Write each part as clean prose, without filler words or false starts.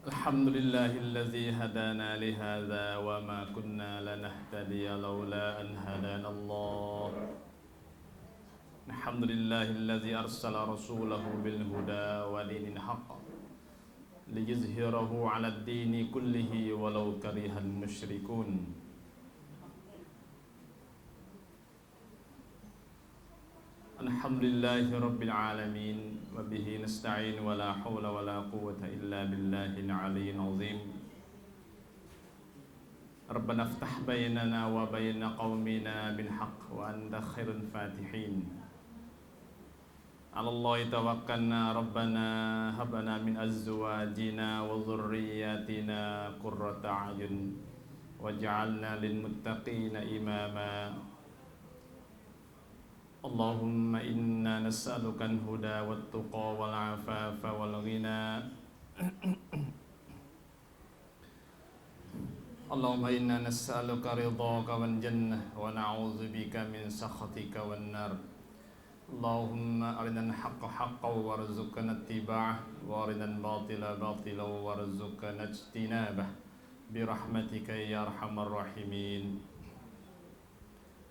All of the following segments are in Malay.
الحمد لله الذي هدانا لهذا وما كنا لنهتدي لولا أن هدانا الله. الحمد لله الذي أرسل رسوله بالهدى ودين الحق ليظهره على الدين كله ولو كره المشركون. الحمد لله رب العالمين وبه نستعين ولا حول ولا قوة إلا بالله العلي العظيم. ربنا افتح بيننا وبين قومنا بالحق وأنت خير الفاتحين. على الله توكلنا ربنا هب لنا من أزواجنا وذرياتنا قرة أعين واجعلنا للمتقين إماما. اللهم إنا نسألك الهدى والتقى والعفاف والغنى. اللهم إنا نسألك رضاك والجنة ونعوذ بك من سخطك والنار. اللهم أرنا الحق حقا وارزقنا اتباعه وأرنا الباطل باطلا وارزقنا اجتنابه برحمتك يا أرحم الراحمين.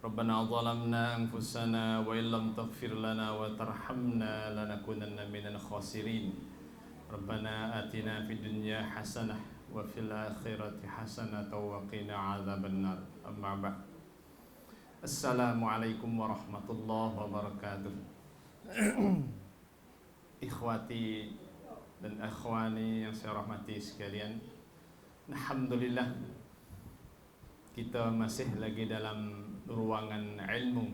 ربنا ظلمنا أنفسنا وإن لم تغفر لنا وترحمنا لنكونن من الخاسرين. ربنا آتنا في الدنيا حسنة وفي الآخرة حسنة وقنا عذاب النار. أما بعد. Assalamualaikum warahmatullahi wabarakatuh. Ikhwati dan akhwani yang saya rahmati sekalian, alhamdulillah kita masih lagi dalam ruangan ilmu.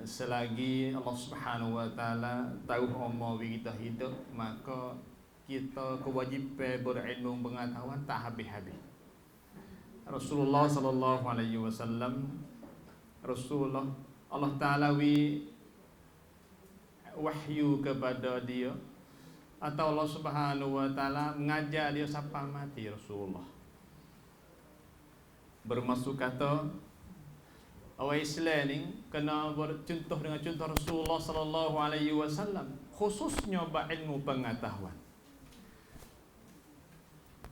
Selagi Allah Subhanahu wa taala tahu umur kita hidup, maka kita kewajipan berilmu pengetahuan tak habis-habis. Rasulullah sallallahu alaihi wasallam, Rasulullah Allah Taala wahyu kepada dia, atau Allah Subhanahu wa taala mengajar dia sampai mati. Rasulullah bermaksud kata orang Islam ni kena bercontoh dengan contoh Rasulullah sallallahu alaihi wasallam, khususnya ilmu pengetahuan.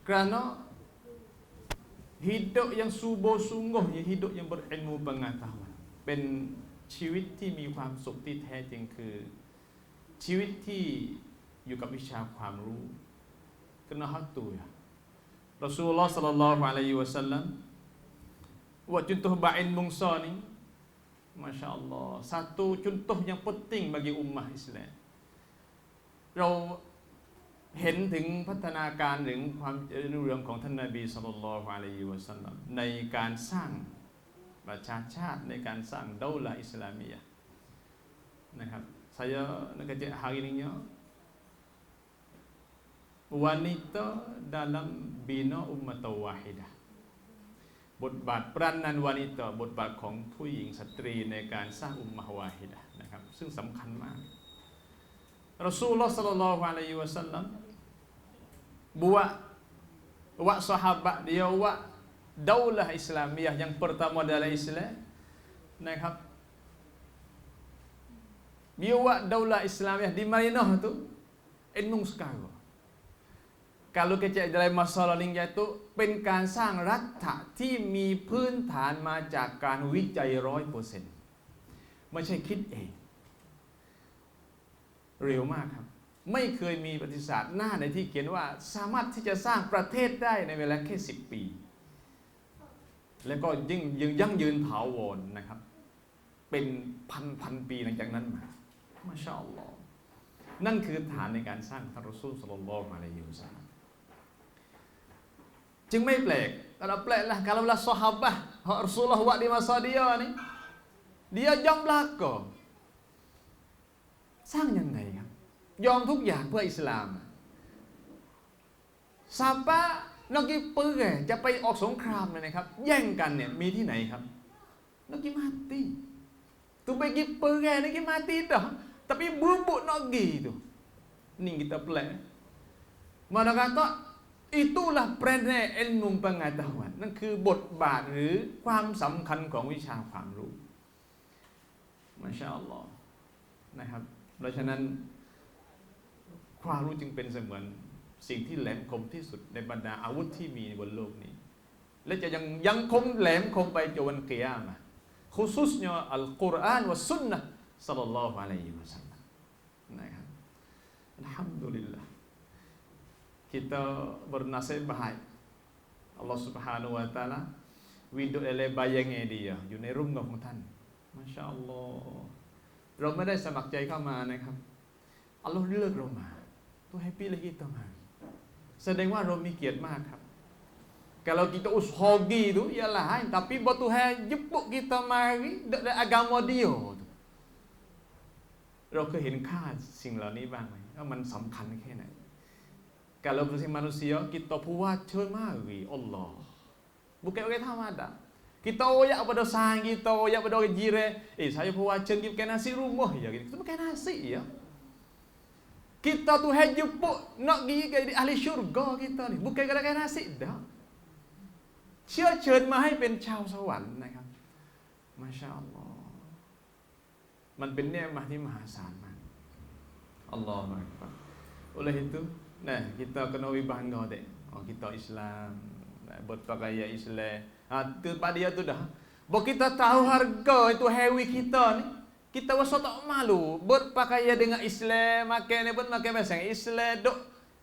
Kerana hidup yang sungguh-sungguhnya hidup yang berilmu pengetahuanเป็นชีวิตที่มีความสุขที่แท้จริงคือชีวิตที่อยู่กับวิชาความรู้kena hatu ya. Rasulullah sallallahu alaihi wasallam buat contoh ilmu ni, masya-Allah, satu contoh yang penting bagi ummah Islam. เราเห็นถึงพัฒนาการถึงความรุ่งเรืองของท่านนบีศ็อลลัลลอฮุอะลัยฮิวะซัลลัมในการสร้างประชาชาติในการสร้างดาวละอิสลามียะห์นะครับ saya nak kata hari ini wanita dalam bina ummat wahidah บทบาทปราณนันวานิตาบทบาทของผู้หญิงสตรีในการสร้างอุมมะฮ์วาฮิดะห์นะครับซึ่งสำคัญมาก Rasulullah sallallahu alaihi wasallam buat sahabat dia buat daulah Islamiyah yang pertama dalam Islam,นะครับ dia buat daulah Islamiyah di Madinah tu ilmu sekarang. Kalau kita dalam masalah ini itu เป็นการสร้างรัฐะที่มีพื้นฐานมาจากการวิจัย 100% ไม่ใช่คิดเองเร็วมากครับไม่เคยมีประวัติศาสตร์หน้าไหนที่เขียนว่าสามารถที่จะสร้างประเทศได้ในเวลาแค่10 ปีแล้วก็ยั่งยืนถาวรนะครับเป็นพันปีหลังจากนั้นมามาชาอัลลอฮ์นั่นคือฐานในการสร้างท่านรอซูลศ็อลลัลลอฮุอะลัยฮิวะซัลลัมจึงไม่แปลกkalauแปลกlah kalau lah sahabat Rasulullah buat di masa dia ni dia jam belaka สร้างยังไงครับยอมทุกอย่างเพื่ออิสลามซาบะนักกีปืนจะไปออกสงครามเลยนะครับแย่งกันเนี่ยมีที่ไหนครับนักกีมาตีtu pergi perang nak mati dah tapi bubuk nak pergi tu ni kita pelan mana kata itulah peranan ilmu pengetahuan นั่นคือบทบาทหรือความสำคัญของวิชาความรู้มาชาอัลลอฮ์นะครับเพราะฉะนั้นความรู้จึงเป็นเสมือน สิ่งที่แหลมคมที่สุดในบรรดาอาวุธที่มีบนโลกนี้และจะยังคงแหลมคมไปจนวันกิยามะห์khususnya Al-Quran wa Sunnah sallallahu alaihi wasallam.นะครับ Alhamdulillah. Kita bernasib baik. Allah Subhanahu wa taala วิดีโออะไรบายยังไงดีอยู่ในรุ่มเงาของท่านมาชาอัลลอฮ์เราไม่ได้สมัครใจเข้ามานะครับอัลลอฮ์เลือกเรามาตัวให้pilih kita mari แสดงว่าเรามีเกียรติมากครับ Kalau kita ushogi tu ialah tapi buat Tuhan jemput kita mari dari agama dia tu เราเคยเห็นค่าสิ่งเหล่านี้บ้างไหมว่ามันสำคัญแค่ไหน Kalau bersama manusia kita puas mari Allah bukan orang thamada kita oyak pada sang kita oyak pada orang jiran saya puas kita makan nasi rumah ya kita makan nasi ya kita Tuhan jemput nak pergi ke ahli syurga kita ni bukan gara-gara nasi dah เชื้อเชิญมาให้เป็นชาวสวรรค์นะครับมาชาอัลลอฮ์มันเป็นเนืมะที่มหาศาลมากอัลลอฮฺอักบัร oleh itu nah kita kena bangga dek kita Islam berpakaian Islam tu pada dia tu dah bahawa kita tahu harga itu hewi kita ni kita rasa tak malu berpakaian dengan Islam makan bahasa Islam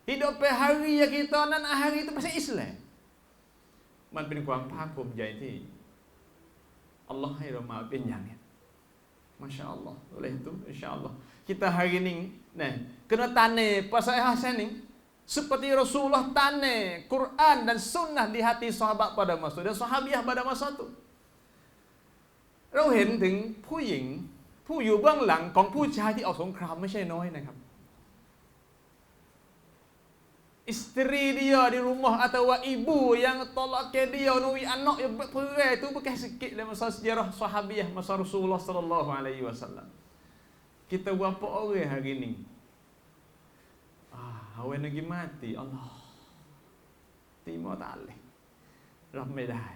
hidup hari kita dan hari itu bahasa Islam มันเป็นความภาคภูมิใจที่อัลลอฮ์ให้เรามาเป็นอย่างนี้มาชาอัลลอฮ์ oleh itu insyaallah kita hari ini nah kena tane pasal hasan ni seperti Rasulullah tane Quran dan sunnah di hati sahabat pada masa dan sahabiah pada masa itu เราเห็นถึงผู้หญิงผู้อยู่เบื้องหลังของผู้ชายที่ออกสงครามไม่ใช่น้อยนะครับ Isteri dia di rumah atau ibu yang tolak ke dia nui anak yang berperai itu bukan sikit dalam masa sejarah sahabiah masa Rasulullah sallallahu alaihi wasallam. Kita berapa orang hari ni? Hawan lagi mati Allah. Timo tak leh. Ramไม่ได้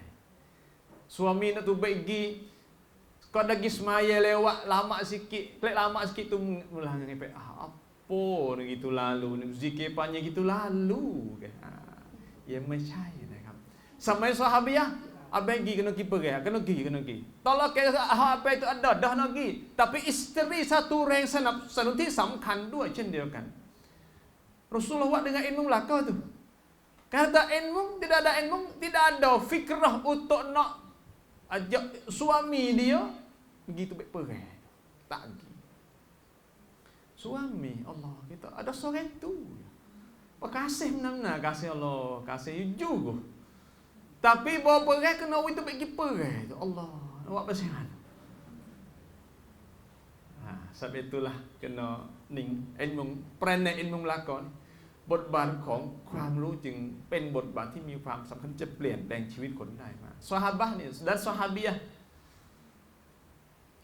Suami nak tu bagi kau lagi semaya lewat lama sikit, lek lama sikit tu mulang ngepek apa gitu lalu zikir panjang gitu lalu ya ไม่ใช่นะครับสมัยซอฮาบียะห์abang pergi kena pergi kena pergi tolak ke apa itu ada dah nak pergi tapi isteri satu orang sanadที่สำคัญด้วยเช่นเดียวกัน Rasulullah buat dengan ilmu belaka tu kata ilmu tidak ada ilmu tidak ada fikrah untuk nak ajak suami dia begitu pergi tak pergi suami Allah kita ada seorang tu kasih benar-benar kasih Allah kasih juga tapi bawa perai kena itu pergi perai tu Allah nak buat macam mana sebab itulah kena ning ilmu peranan ilmu lakon บทบาทของความรู้จึงเป็นบทบาทที่มีความสำคัญจะเปลี่ยนแปลงชีวิตคนได้มากซอฮาบะห์นี่ dan sahabiah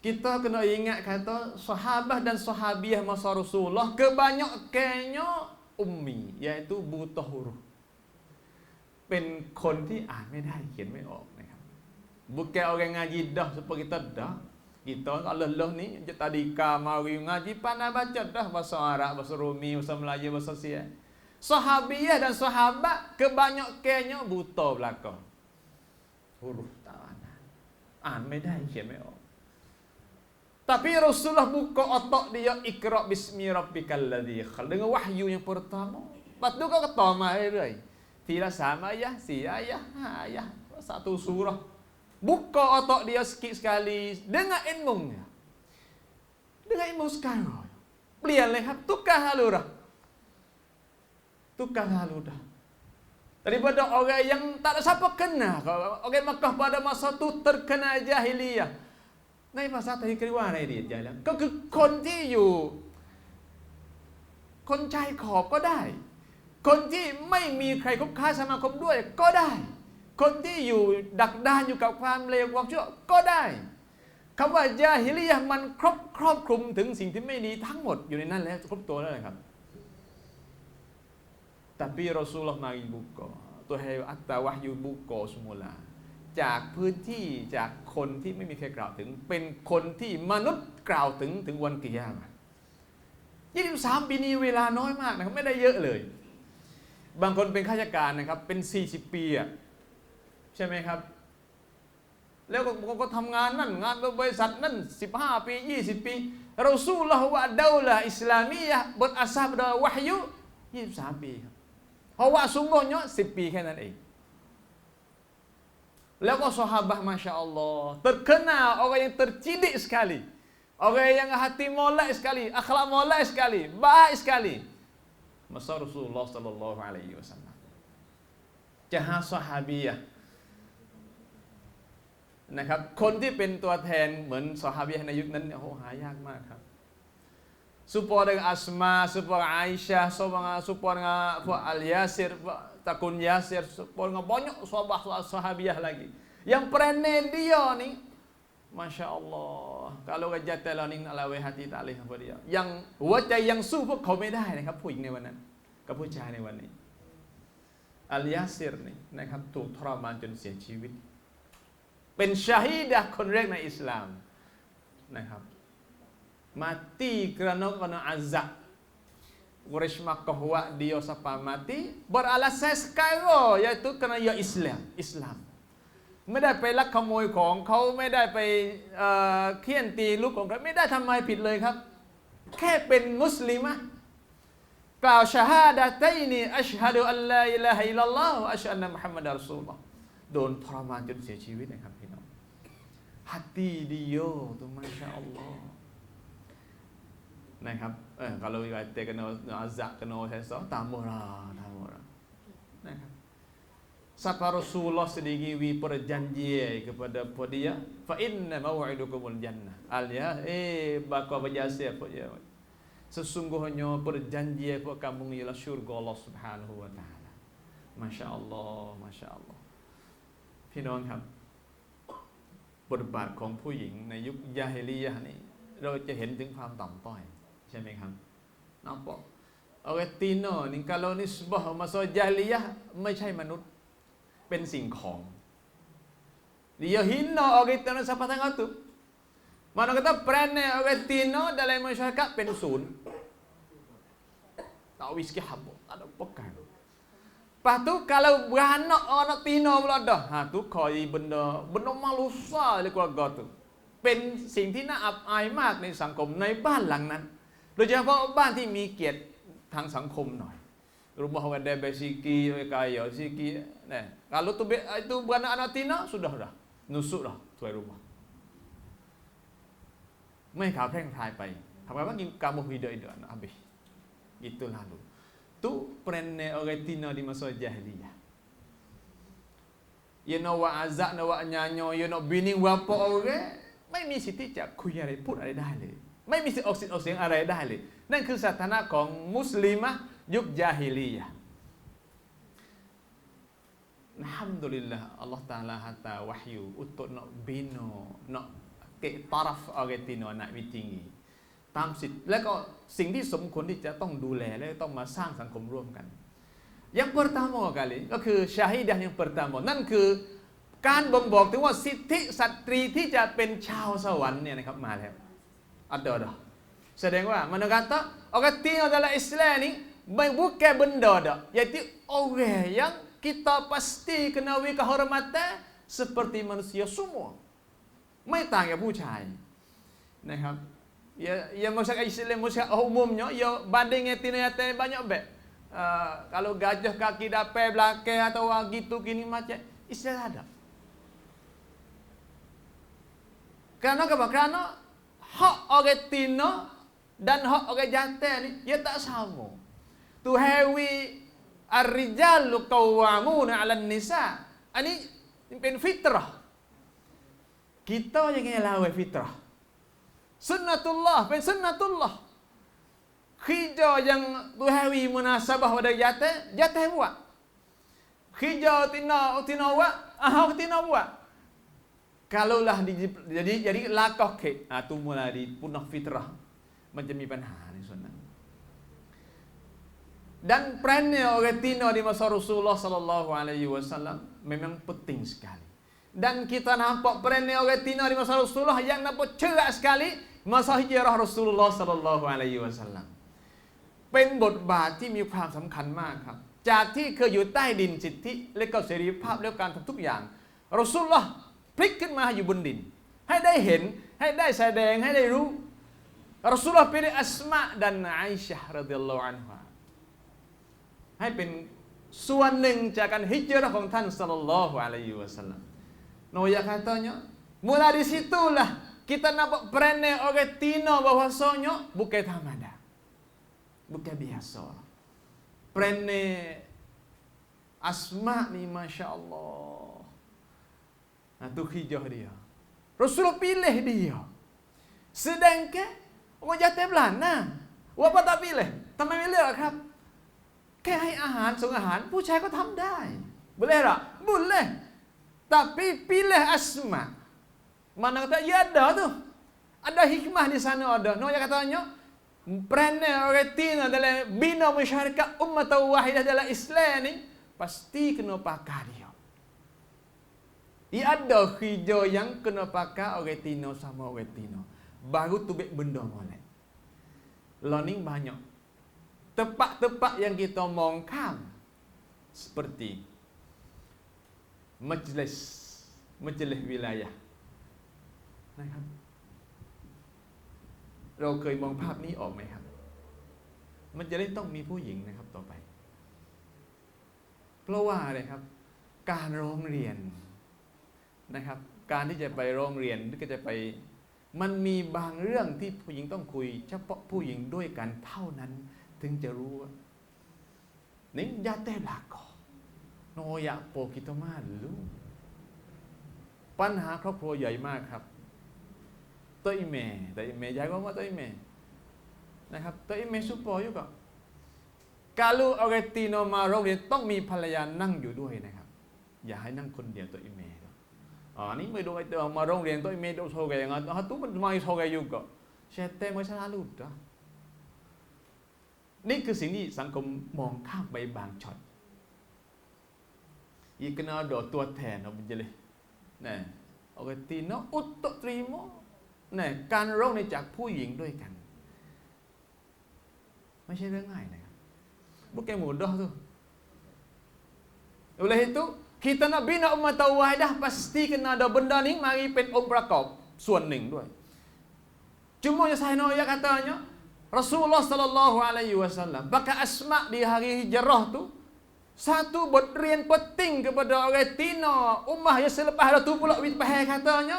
kita kena ingat kata sahabat dan sahabiah masa Rasulullah kebanyakannya ummi iaitu buta huruf เป็นคนที่อ่านไม่ได้เขียนไม่ออกนะครับ bukan orang ngaji dah seperti kita dah kita Allah ni tadika mari ngaji pandai baca dah bahasa Arab bahasa Romi bahasa Melayu bahasa Sia sahabiah dan sahabat kebanyakannya buta belaka huruf takอ่านไม่ได้เขียนไม่ออก Tapi Rasulullah buka otak dia Iqra bismi rabbikal ladzi khalaq dengan wahyu yang pertama. Lepas tu kau kata mai tidak sama ya si ayah ayah satu surah. Buka otak dia sikit sekali dengan ilmunya. Dengan ilmu sekarang. Beliau lihat tukar halurah. Tukar halurah. Daripada orang yang tak ada siapa kenal. Orang Makkah pada masa tu terkena jahiliyah. ในภาษาไทยเรียกว่าอะไรดีใจแล้วก็คือคนที่อยู่คนชายขอบก็ได้คนที่ไม่มีใครคบค้าสมาคมด้วยก็ได้คนที่อยู่ดักดานอยู่กับความเลวความชั่วก็ได้คำว่าญาฮิลิยะห์มันครอบคลุมถึงสิ่งที่ไม่ดีทั้งหมดอยู่ในนั้นแล้วครบตัวแล้วครับ tapi Rasulullah mari buka Tuhan atta wahyu buka semula จากพื้นที่จากคนที่ไม่มีใครกล่าวถึงเป็นคนที่มนุษย์กล่าวถึงวันกิยามะห์23 ปีนี้เวลาน้อยมากนะครับไม่ได้เยอะเลย บางคนเป็นข้าราชการนะครับเป็น40 ปีอ่ะใช่ไหมครับแล้วก็ทำงานนั่นงานบริษัทนั่น15 ปี20 ปีRasulullah wa daulah Islamiyah berasal dari wahyu 23 ปีครับเพราะว่าsungguhnya 10 ปีแค่นั้นเองแล้วก็ซอฮาบะห์Masya Allah terkenal orang yang tercidik sekali orang yang hati molek sekali akhlak molek sekali baik sekali masa Rasulullah sallallahu alaihi wasallam จะหาซอฮาบียะห์นะครับคนที่เป็นตัวแทนเหมือนซอฮาบียะห์ในยุคนั้นเนี่ยโหหายากมากครับ support dengan Asma support Aisyah support dengan Al-Yasir Takun Yasir support dengan banyak sahabiyah lagi yang pernah dia ni Masya Allah kalau จะแต่ละนี่ละเวหติตาเลยครับdia yang หัวใจยังสู้พวกเขาไม่ได้นะครับผู้หญิงในวันนั้นกับผู้ชายในวันนี้อัลยาซิรนี่นะครับถูกทรมานจนเสียชีวิตเป็นชาฮิดะคนแรกในอิสลามนะครับmati kerana azab Quraisy Makkah wa dia sampai mati beralasan sekarang iaitu kerana ia Islam ไม่ได้ไปลักขโมยของเขาไม่ได้ไปเฆี่ยนตีลูกของเขาไม่ได้ทำอะไรผิดเลยครับแค่เป็นมุสลิมะกล่าวชะฮาดะตัยนีอัชฮะดุอัลลาอิลาฮะอิลลัลลอฮ์วะอัชฮะดุอันนะมุฮัมมัดรอซูลุลลอฮ์โดนทรมานจนเสียชีวิตนะครับพี่น้อง hati dia tu Masya Allah นะครับ kalau kita kena azab kena sesuatu tamurahนะครับ Sapa Rasulullah sendiri berjanji kepada dia fa inna mau'idukumul jannah alia bakal berjasa apa dia sesungguhnya berjanji apa kamu ialah syurga Allah Subhanahu wa taala Masya Allah พี่น้องครับบทบาทของผู้หญิงในยุคยาฮิลียะห์นี่เราจะเห็นถึงความต่ำต้อยใช่ไหมครับnampak orang Tino ni kalau nisbah masa jahiliyah ไม่ใช่มนุษย์เป็นสิ่งของ dia hina orang Tino siapa tengok tu mana kata perangai orang Tino dalam masyarakat เป็นศูนย์ tak whisky habuk tak ada pekan lepas tu kalau beranak anak Tino pula dah tu koi benda malu besar di keluarga tu เป็นสิ่งที่น่าอับอายมากในสังคมในบ้านหลังนั้นโดยเฉพาะบ้านที่มีเกียรติทางสังคมหน่อย rumah orang ada basiki kaya siki nah kalau tu itu beranak anak Tina sudah dah nusuk dah tuai rumah ไม่ข่าวแพร่งพรายไปทำไมว่ากินกามุฮิดะanak habis itu lalu tu perangai orang Tina di masa jahiliyah ia nak buat azab nak buat nyanyo ia nak bini bapa orang ไม่มีสิทธิ์ที่จะคุยอะไรพูดอะไรได้เลยไม่มีสิทธิ์ออกเสียงอะไรได้เลยนั่นคือสถานะของมุสลิมะยุคยาฮิลียะห์Alhamdulillah Allah Ta'ala hatta wahyu untuk nak bina nak ke taraf orang Tino nak tinggi ตามสิทธิ์และก็สิ่งที่สมควรที่จะต้องดูแลและต้องมาสร้างสังคมร่วมกัน yang pertama kali ก็คือชาฮิดะห์ yang pertama นั่นคือการบ่งบอกถึงว่าสิทธิสตรีที่จะเป็นชาวสวรรค์เนี่ยนะครับมาแล้วadaแสดงว่ามันkata orang Tino dalam Islam ni bukan benda dah iaitu orang yang kita pasti kena beri kehormatan seperti manusia semua ไม่ต่างกับผู้ชายนะครับya masyarakat Islam masyarakat umumnya ya banding Tino yang banyak bet kalau gajah kaki dapai belakang atau gitu gini macam Islam ada kerana apa? Kerana hak orang Tino dan hak orang jantan ni ia tak sama. Tu hawi ar-rijalu qawwamuna 'alan nisa. Iniเป็นfitrah. Kita jangan lawan fitrah. Sunnatullah,เป็น sunnatullah. Kerja yang tu hawi munasabah pada jantan buat. Kerja Tino buat, Tino buat. Kalaulah jadi lakah ke tu mulai punah fitrah macam niปัญหาในส่วนนั้น dan perannya orang Tino di masa Rasulullah sallallahu alaihi wasallam memang penting sekali dan kita nampak perannya orang Tino di masa Rasulullah yang nampak cerak sekali masa hijrah Rasulullah sallallahu alaihi wasallam เป็นบทบาทที่มีความสำคัญมากครับจากที่เคยอยู่ใต้ดินสิทธิและก็เสรีภาพและการทำทุกอย่างรอซูลุลลอฮ์พลิกขึ้นมาอยู่บนดินให้ได้เห็นให้ได้แสดงให้ได้รู้รอซูลุลลอฮ์pilih Asma dan Aisyah radhiyallahu anhaให้เป็นส่วนหนึ่งจากการฮิจเราะห์ของท่านศ็อลลัลลอฮุอะลัยฮิวะซัลลัมNoya katanya mulai di situlah kita nampak perangai orang Tino bahwasanya bukan thamada bukan biasa perangai Asma ni Masya Allah nah tu hijau dia Rasulullah pilih dia sedangkan orang jatuh belana apa tak pilihทำไมไม่เลือกครับแค่ให้อาหารส่งอาหารผู้ชายก็ทำได้ boleh tak boleh tapi pilih Asma mana kata ya ada tu ada hikmah di sana ada no yang katanya perangai orang Tino dalam bina masyarakat umat wahidah dalam Islam ni pasti kena pakai dia. Ia ada hijau yang kena pakai orang Tino sama orang Tino. Baru tu benda molek. Learning banyak. Tempat-tempat yang kita mongkam seperti majlis wilayah. นะครับเราเคยมองภาพนี้ออกไหมครับมันจะได้ต้องมีผู้หญิงนะครับต่อไปเพราะว่าอะไรครับการร้องเรียนนะครับการที่จะไปร้องเรียนหรือก็จะไปมันมีบางเรื่องที่ผู้หญิงต้องคุยเฉพาะผู้หญิงด้วยกันเท่านั้นถึงจะรู้ว่านี่ยาเตลากอโนยะโปกิโตมาลูปัญหาครอบครัวใหญ่มากครับตัวอิเมย์ย้ายว่าตัวอิเมย์นะครับตัวอิเมย์ซุปเปอร์อยู่ก็kalau orang Tino มาโรงเรียนต้องมีภรรยานั่งอยู่ด้วยนะครับอย่าให้นั่งคนเดียวตัวอิเมย์นี่ไม่ดูไอ้ตัวมาโรงเรียนตัวอิเมย์ดูโชว์กันอย่างนั้นtu pun maiโชว์กันอยู่ก็syaitanไม่selalu dah นี่คือสิ่งที่สังคมมองข้ามไปบางช็อตอีกน่าดอตัวแทนเอาไปเลยนะorang Tino untuk terimaเนี่ยการร้องในจากผู้หญิงด้วยกันไม่ใช่เรื่องง่ายนะครับ bukan mudah tu oleh itu kita nak bina umat wahidah pasti kena ada benda ni mari เป็นองค์ประกอบส่วนหนึ่งด้วย cuma yang saya nak katanya Rasulullah sallallahu alaihi wasallam pakai Asma di hari hijrah tu satu บทเรียน penting kepada orang Tino ummah yang selepas itu pula bahaya katanya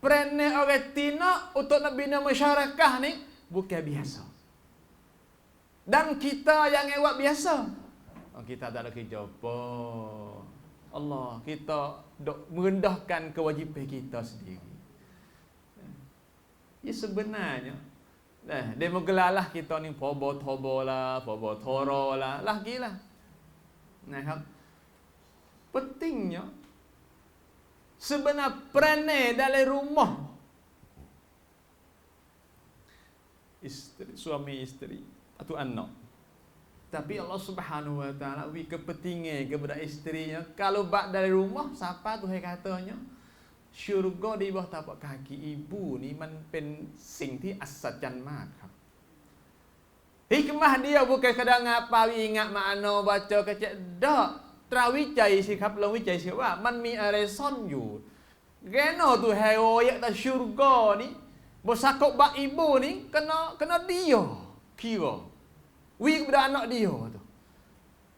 perangai orang Tino untuk nak bina masyarakat ni bukan biasa. Dan kita yang buat biasa. Kita tak ada kerja apa. Allah, kita dok merendahkan kewajipan kita sendiri. Ya sebenarnya demo gelalah kita ni pobo-tobo lah, pobo-toro lah, lagilah.นะครับ pentingnya sebenar perangai dalam rumah isteri, suami isteri atau anak. Tapi Allah Subhanahu wa taala wi kepentingan kepada isterinya kalau bak dari rumah siapa tu hai katanya syurga di bawah tapak kaki ibu ni มันเป็นสิ่งที่อัศจรรย์มากครับ Hikmah dia bukan kadang ngapa ingat makna baca kecek dak ตราวิจัยสิครับลองวิจัยสิว่ามันมีอะไรซ่อนอยู่แกโนtu hero yak ta syurga ni bersakop bak ibu ni kena dia kira wi kepada anak dia tu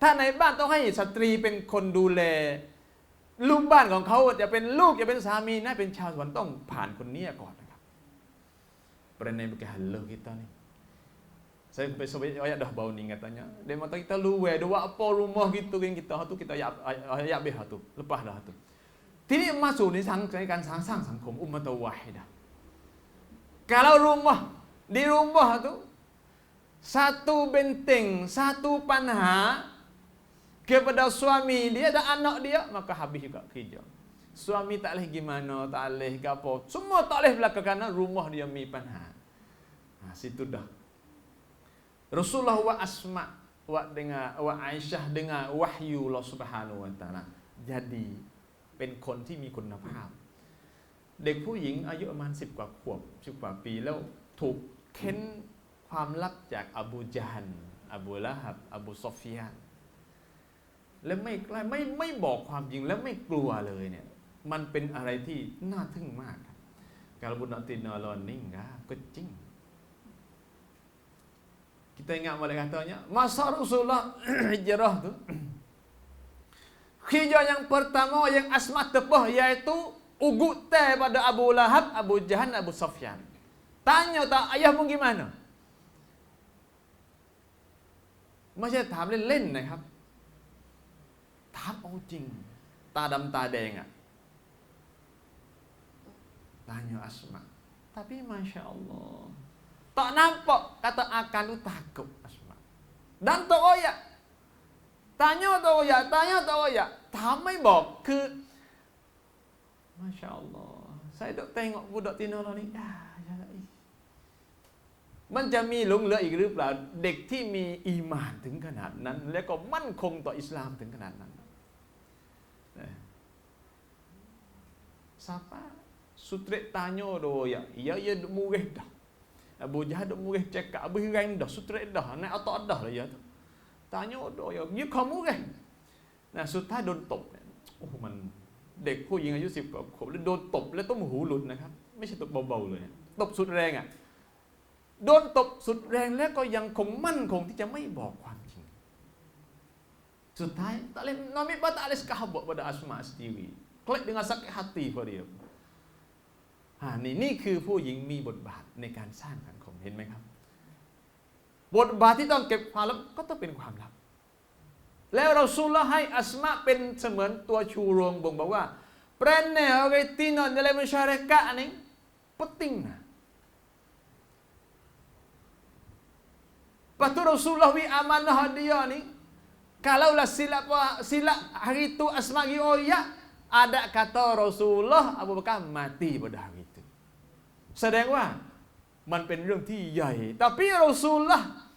ถ้าในบ้านต้องให้สตรีเป็นคนดูแลลูกบ้านของเขาจะเป็นลูกจะเป็นสามีนะเป็นชาวสวรรค์ต้องผ่านคนนี้ก่อนนะครับประเด็นbukan halau kita ni saya sampai ayat dah bau ni katanya dia mata kita luwe dua apa rumah gitu kan kita ayat beh tu lepas dah tu ทีนี้มาสู่ในการสร้างสังคมอุมมะตะวาฮิดะห์ kalau rumah di rumah tu satu benteng satu panha kepada suami dia dan anak dia maka habis juga kerja suami tak boleh gimana tak boleh gapo semua tak boleh belaka kerana rumah dia mi panha situ dah Rasulullah wa Asma wa dengan wa Aisyah dengan wahyu Allah Subhanahu wa taala jadi เป็นคนที่มีคุณภาพเด็กผู้หญิงอายุประมาณ10 กว่าขวบ10 กว่าปีแล้วถูกเค้นความลับจากอบูญะฮัล Abu Lahab Abu Sufyan และไม่บอกความจริงและไม่กลัวเลยเนี่ยมันเป็นอะไรที่น่าทึ่งมากครับ kalau budak tina learning kecing kita ingat balik katanya masa Rasulullah hijrah tu hijrah yang pertama yang Asma tepah iaitu ugut teh pada Abu Lahab Abu Jahal Abu Sufyan tanya tak ayahmu gimana ไม่ใช่ถามเล่นๆนะครับถามเอาจริงตาดำตาแดงอ่ะ tanya Asma tapi Masya Allah tak nampak kata akan tu takut Asma dan tak oyak tanya tak oyak ถามไม่บอกคือ Masya Allah saya dok tengok budak tina lah niมันจะมีหลงเหลืออีกหรือเปล่าเด็กที่มีอีหม่านถึงขนาดนั้นและก็มั่นคงต่ออิสลามถึงขนาดนั้น siapa Sutret tanya doh ya duk murih dah Abu Jahal duk murih cakap Abu Hirain dah Sutret dah naik otak dah lah ya tu tanya doh ya dia kau murih nah สุดท้ายโดนตบโอ้มันเด็กผู้หญิงอายุ10 กว่าขวบแล้วโดนตบแล้วต้มหูหลุดนะครับไม่ใช่ตบเบาๆเลยตบสุดแรงอ่ะโดนตบสุดแรงแล้วก็ยังคงมั่นคงที่จะไม่บอกความจริงสุดท้ายtak boleh Nabi tak boleh sahabat pada Asma sendiri klik dengan sakit hati pada dia นี่คือผู้หญิงมีบทบาทในการสร้างสังคมเห็นไหมครับบทบาทที่ต้องเก็บความลับก็ต้องเป็นความลับแล้วเราซูลละให้อัสมาเป็นเสมือนตัวชูโรงบ่งบอกว่า perannya orang Tino dalam masyarakat ni penting nah Lepas tu Rasulullah wi amanah dia ni kalaulah silap hari tu Asma gi oyak ada kata Rasulullah Abu Bakar mati pada hari itu แสดงว่ามันเป็นเรื่องที่ใหญ่ tapi Rasulullah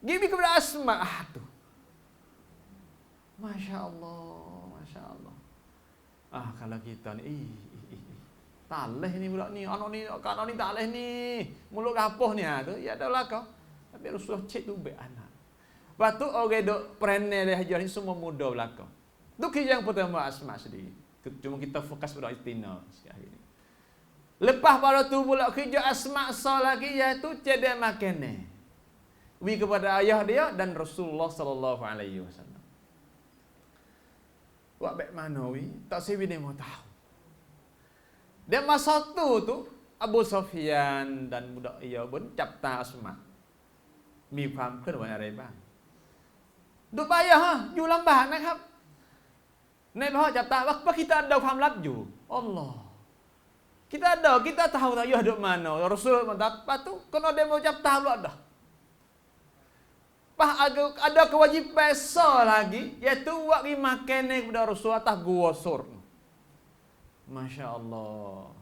gibi kepada Asma tu Masya Allah kalau kita ni tak leh ni budak ni anak ni anak ni tak leh ni mulut gapoh ni tu ya adalah kau tapi Rasulullah cek tu baik anak lepas tu orang duk peranai dia hajar ni semua muda belakang tu yang pertama Asma sendiri cuma kita fokus pada Istina sekali ni lepas pada tu pula kerja Asma sah lagi iaitu cedek makan ni wi kepada ayah dia dan Rasulullah sallallahu alaihi wasallam buat baik mana wi tak sewi dia mau tahu dia masa tu Abu Sufyan dan budak ia pun capta Asma มีความเคลื่อนไหวอะไรบ้างดูไปอยู่ลำบากนะครับในพ่อจับตาว่า kita ada ความลับอยู่อัลลอฮ์ kita tahu tak ya duk mana Rasul mendapat tu kena dia mauจับตาpula dah ada kewajiban besar lagi iaitu buat makan ni kepada Rasul atas gua sur Masya Allah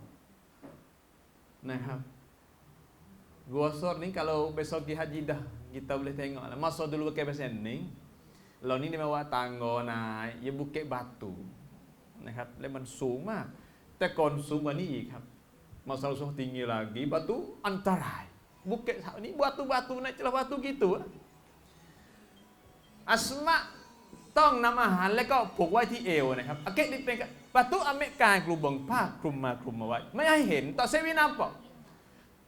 nah Gua Sur ni kalau besok pergi haji dah kita boleh tengok lah. Masa dulu pakai bahasa ni, lalu ni dia bawa tangga naik, dia bukit batu, นะครับ แล้วมันสูงมากแต่ก่อนสูงกว่านี้อีกครับ masa Rasul tinggi lagi batu antarai bukit ni batu-batu naik celah batu gitu Asma ต้องนำอาหารแล้วก็ผูกไว้ที่เอวนะครับอาเกะนี่เป็นบาตุอเมริกากลุ่มบังผ้าคลุมมาไว้ไม่ให้เห็นต่อเซวินาปะ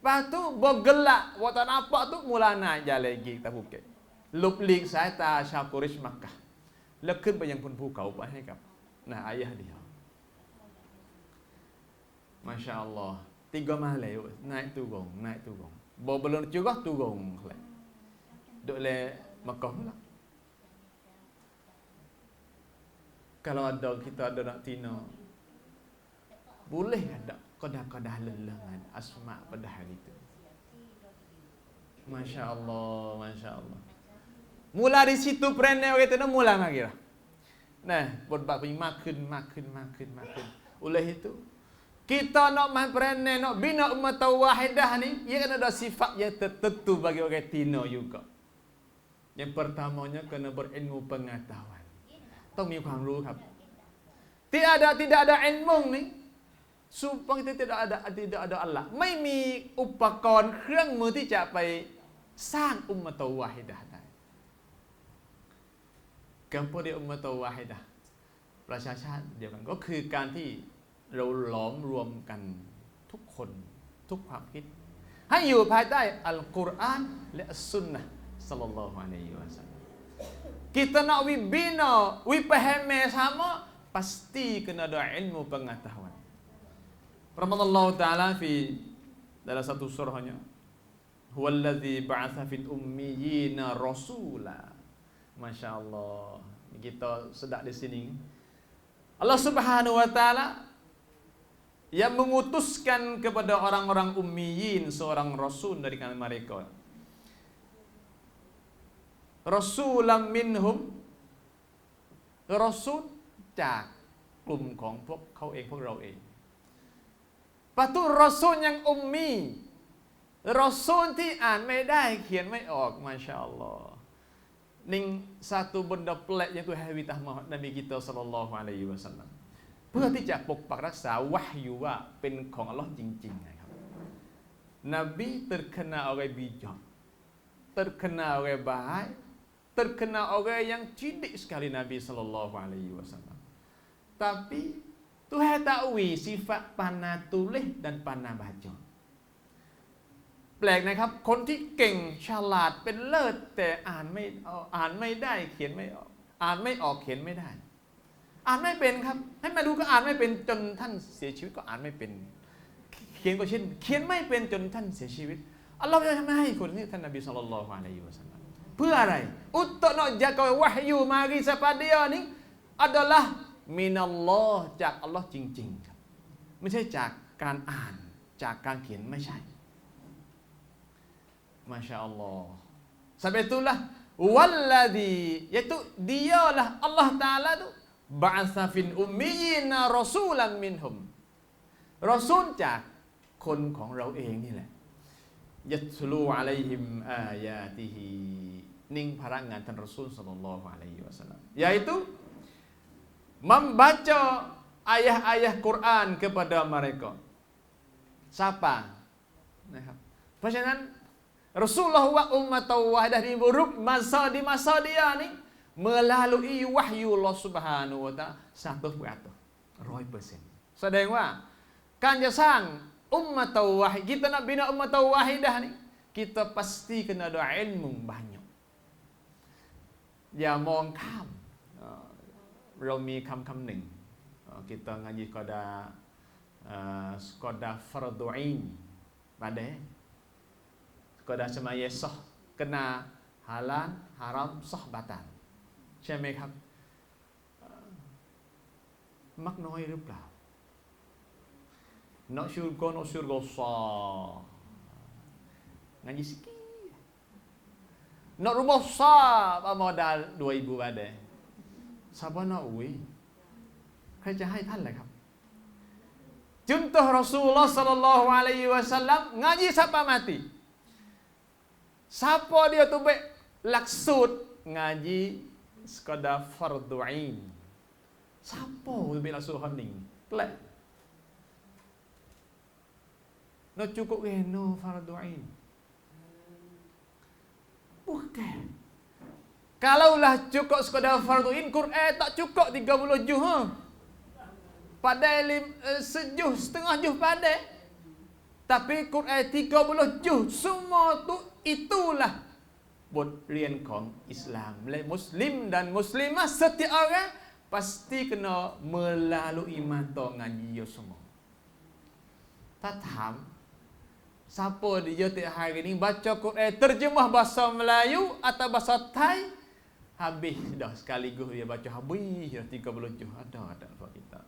บาตุbergelak waktu nampak tu mula naik jalan lagi kita bukit หลบหลีกสายตาชาวกุเรชมักกะห์แล้วขึ้นไปยังบนภูเขาไปให้กับayah dia Masya Allah 3 malam naik turun belum curah turun duduk le Makkah pula kalau ada kita ada nak tina boleh ada qadah-qadah lelengan Asma pada hari itu Masya Allah mula di situ peranai orang itu mula lagi lah botbak pergi makin oleh itu kita nak main peranai nak bina umat wahidah ni ia kena ada sifat yang tertentu bagi orang tina juga yang pertamanya kena berilmu pengetahuan ต้องมีความรู้ครับ tidak ada ilmu ni supaya kita tidak ada Allah ไม่มีอุปกรณ์เครื่องมือที่จะไปสร้างอุมมะตวาฮิดะห์ได้ Kenapa dia ummah wahidah ประชาชาติเดียวกันก็คือการที่เราหลอมรวมกันทุกคนทุกความคิดให้อยู่ภายใต้อัลกุรอานและอัสซุนนะห์ศ็อลลัลลอฮุอะลัยฮิวะซัลลัม Kita nak bina, faham sama, pasti kena ada ilmu pengetahuan. Firman Allah Ta'ala dalam satu surahnya, Huwallazi ba'atha fil ummiyina rasula. Masya Allah. Kita sedap di sini. Allah Subhanahu Wa Ta'ala yang mengutuskan kepada orang-orang ummiyin seorang rasul dari kalangan mereka. Rasulam minhum, Rasul จากกลุ่มของพวกเขาเองพวกเราเองปะตุรอซูลยังอุมมีรอซูลที่อ่านไม่ได้เขียนไม่ออกมาชาอัลลอฮ์นี่ satu benda pelik yang Tuhan beritahu Nabi kita sallallahu alaihi wasallam เพื่อที่จะปกปักรักษาวะฮยูว่าเป็นของอัลลอฮ์จริงๆนะครับ Nabi terkenal orang bijak terkenal orang baik terkenal orang yang cerdik sekali Nabi sallallahu alaihi wasallam. Tapi Tuhan takwil sifat pandai tulis dan pandai baca. แปลกนะครับคนที่เก่งฉลาดเป็นเลิศแต่อ่านไม่ได้เขียนไม่ออกอ่านไม่ออกเขียนไม่ได้อ่านไม่เป็นครับให้มาดูก็อ่านไม่เป็นจนท่านเสียชีวิตก็อ่านไม่เป็นเขียนก็เช่นเขียนไม่เป็นจนท่านเสียชีวิตอัลลอฮฺจะทำให้คนนี้ท่านนบีศ็อลลัลลอฮุอะลัยฮิวะซัลลัม เพื่ออะไรuntuk nak jaga wahyu mari kepada dia ni adalah minallah จากอัลลอฮ์จริงๆครับไม่ใช่จากการอ่านจากการเขียนไม่ใช่ Masya Allah. Sebab itulah walladhi yaitu dialah Allah Ta'ala tu ba'atha fil ummiyina rasulan minhum รอซูลจากคนของเราเองนี่แหละยัตลูอะลัยฮิมอายาติฮินิ่งพระงานท่านรอซูลศ็อลลัลลอฮุอะลัยฮิวะซัลลัม yaitu membaca ayat-ayat Quran kepada mereka. Siapa?นะครับเพราะฉะนั้น Rasulullah wa ummatan wahidah di masa dia ni melalui wahyu Allah Subhanahu wa taala 100% 100% แสดงว่าการจะสร้างอุมมะตะวาฮิด kita nak bina ummah wahidah ni kita pasti kena ada ilmu banyak อย่ามองข้ามเรามีคำหนึ่ง kita ngaji sekadar fardu ain badai sekadar semaya sah kena halal haram sah batal ใช่ไหมครับมักน้อยหรือเปล่า Nak syurga sah ngaji sikit nak rumah sah modal 2,000 badai siapa nakใครจะให้ท่านล่ะครับ Contoh Rasulullah sallallahu alaihi wasallam ngaji sampai mati. Siapa dia tu baik laksud ngaji sekadar fardu ain. Siapa tu baik laksud hening? Pelak. Nak cukup kena fardu ain. Bukan. Kalaulah cukup sekadar fardu ain, Quran tak cukup 30 juz. Padai sejuh setengah juz padai. Tapi Quran 30 juz. Semua tu itulah บทเรียนของอิสลามและมุสลิมdan muslimah setiap orang pasti kena melalui mata ngaji semua. Takถาม siapa dia tiap hari ni baca Quran terjemah bahasa Melayu atau bahasa Thai habis dah sekaligus dia baca habis dah 30 juz ada buat kita.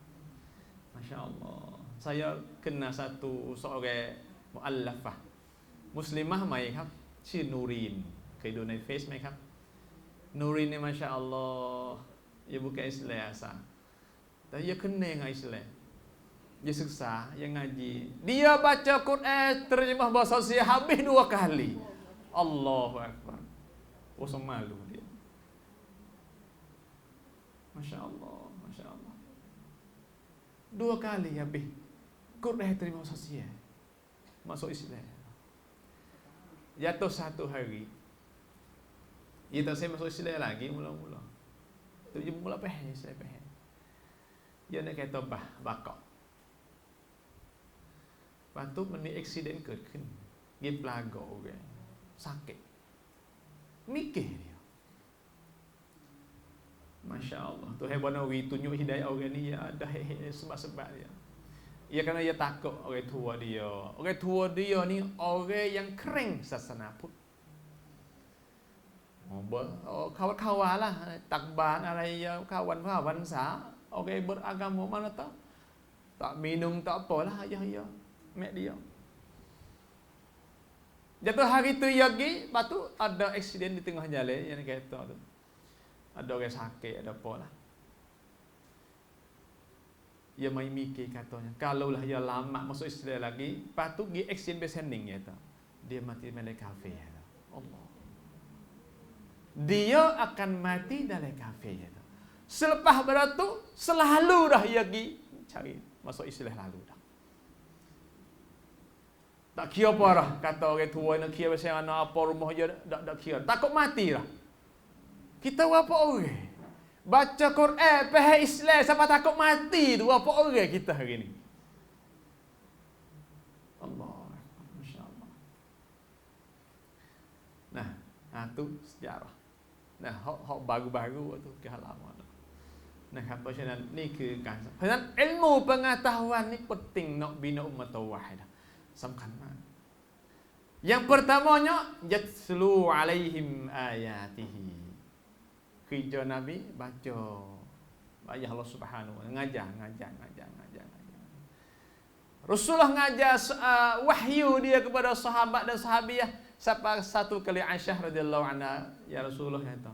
Masya Allah. Saya kenal seorang muallafah muslimah ใหม่ครับชื่อนูรีนเคยดูในเฟซไหมครับนูรีนนี่มาชาอัลลอฮ์ia bukan Islam asal tapi ia kena dengan Islam diaศึกษาyang ngaji dia baca Quran terjemah bahasa Asia habis 2 kali Allahu Akbar usah malu dia Masya Allah 2 kali habis Quran terjemah bahasa Asia masuk Islam jatuh 1 hari dia tak saya masuk Islam lagi mula-mula Tu je mula faham, saya faham. Dia nak kata bakak. Lepas tuมันมี accident เกิดขึ้น dia pelagak orang. Sakit. Mikir dia. Masya Allah. Tuhan Banawi tunjuk hidayah orang ni ada sebab-sebab dia. Ia kerana ia takut orang tua dia. Orang tua dia ni orang yang kering sasana Put. Kawan-kawan lah. Takbanอะไร kawan-kawan sah. Orang beragama mana tak? Tak minum tak apalah. Ya. Mek dia. Jatuh hari tu ia pergi. Lepas tu ada aksiden di tengah jalan. Yang kata tu. Ada orang sakit, ada apa lah. Ia main mikir katanya. Kalaulah ia lama masuk Islam lagi, lepas tu pergi action besening ya, dia mati dalam kafir. Allah. Dia akan mati dalam kafir. Selepas beratu, selalu dah ia pergi cari masuk Islam lalu dah. Tak kira apa dah. Kata orang tua nak kira pasal anak apa rumah dia, tak kira. Takut mati lah. Kita berapa orang? Baca Quran, faham Islam, siapa takut mati tu? Berapa orang kita hari ni? Allah. Masya Allah. Nah, tu sejarah. Nah, hak baru-baru tu ke halaman. Nah, apa macam ni ke kan. Pasal ilmu pengetahuan ni penting nak bina umat wahidah. Sangkan mana? Yang pertamanya, yatslu alaihim ayatihi. Kerja Nabi baca ayat Allah Subhanahu wa taala, ngajar. Rasulullah ngajar wahyu dia kepada sahabat dan sahabiah. Sampai satu kali Aisyah radhiyallahu anha, ya Rasulullah kata.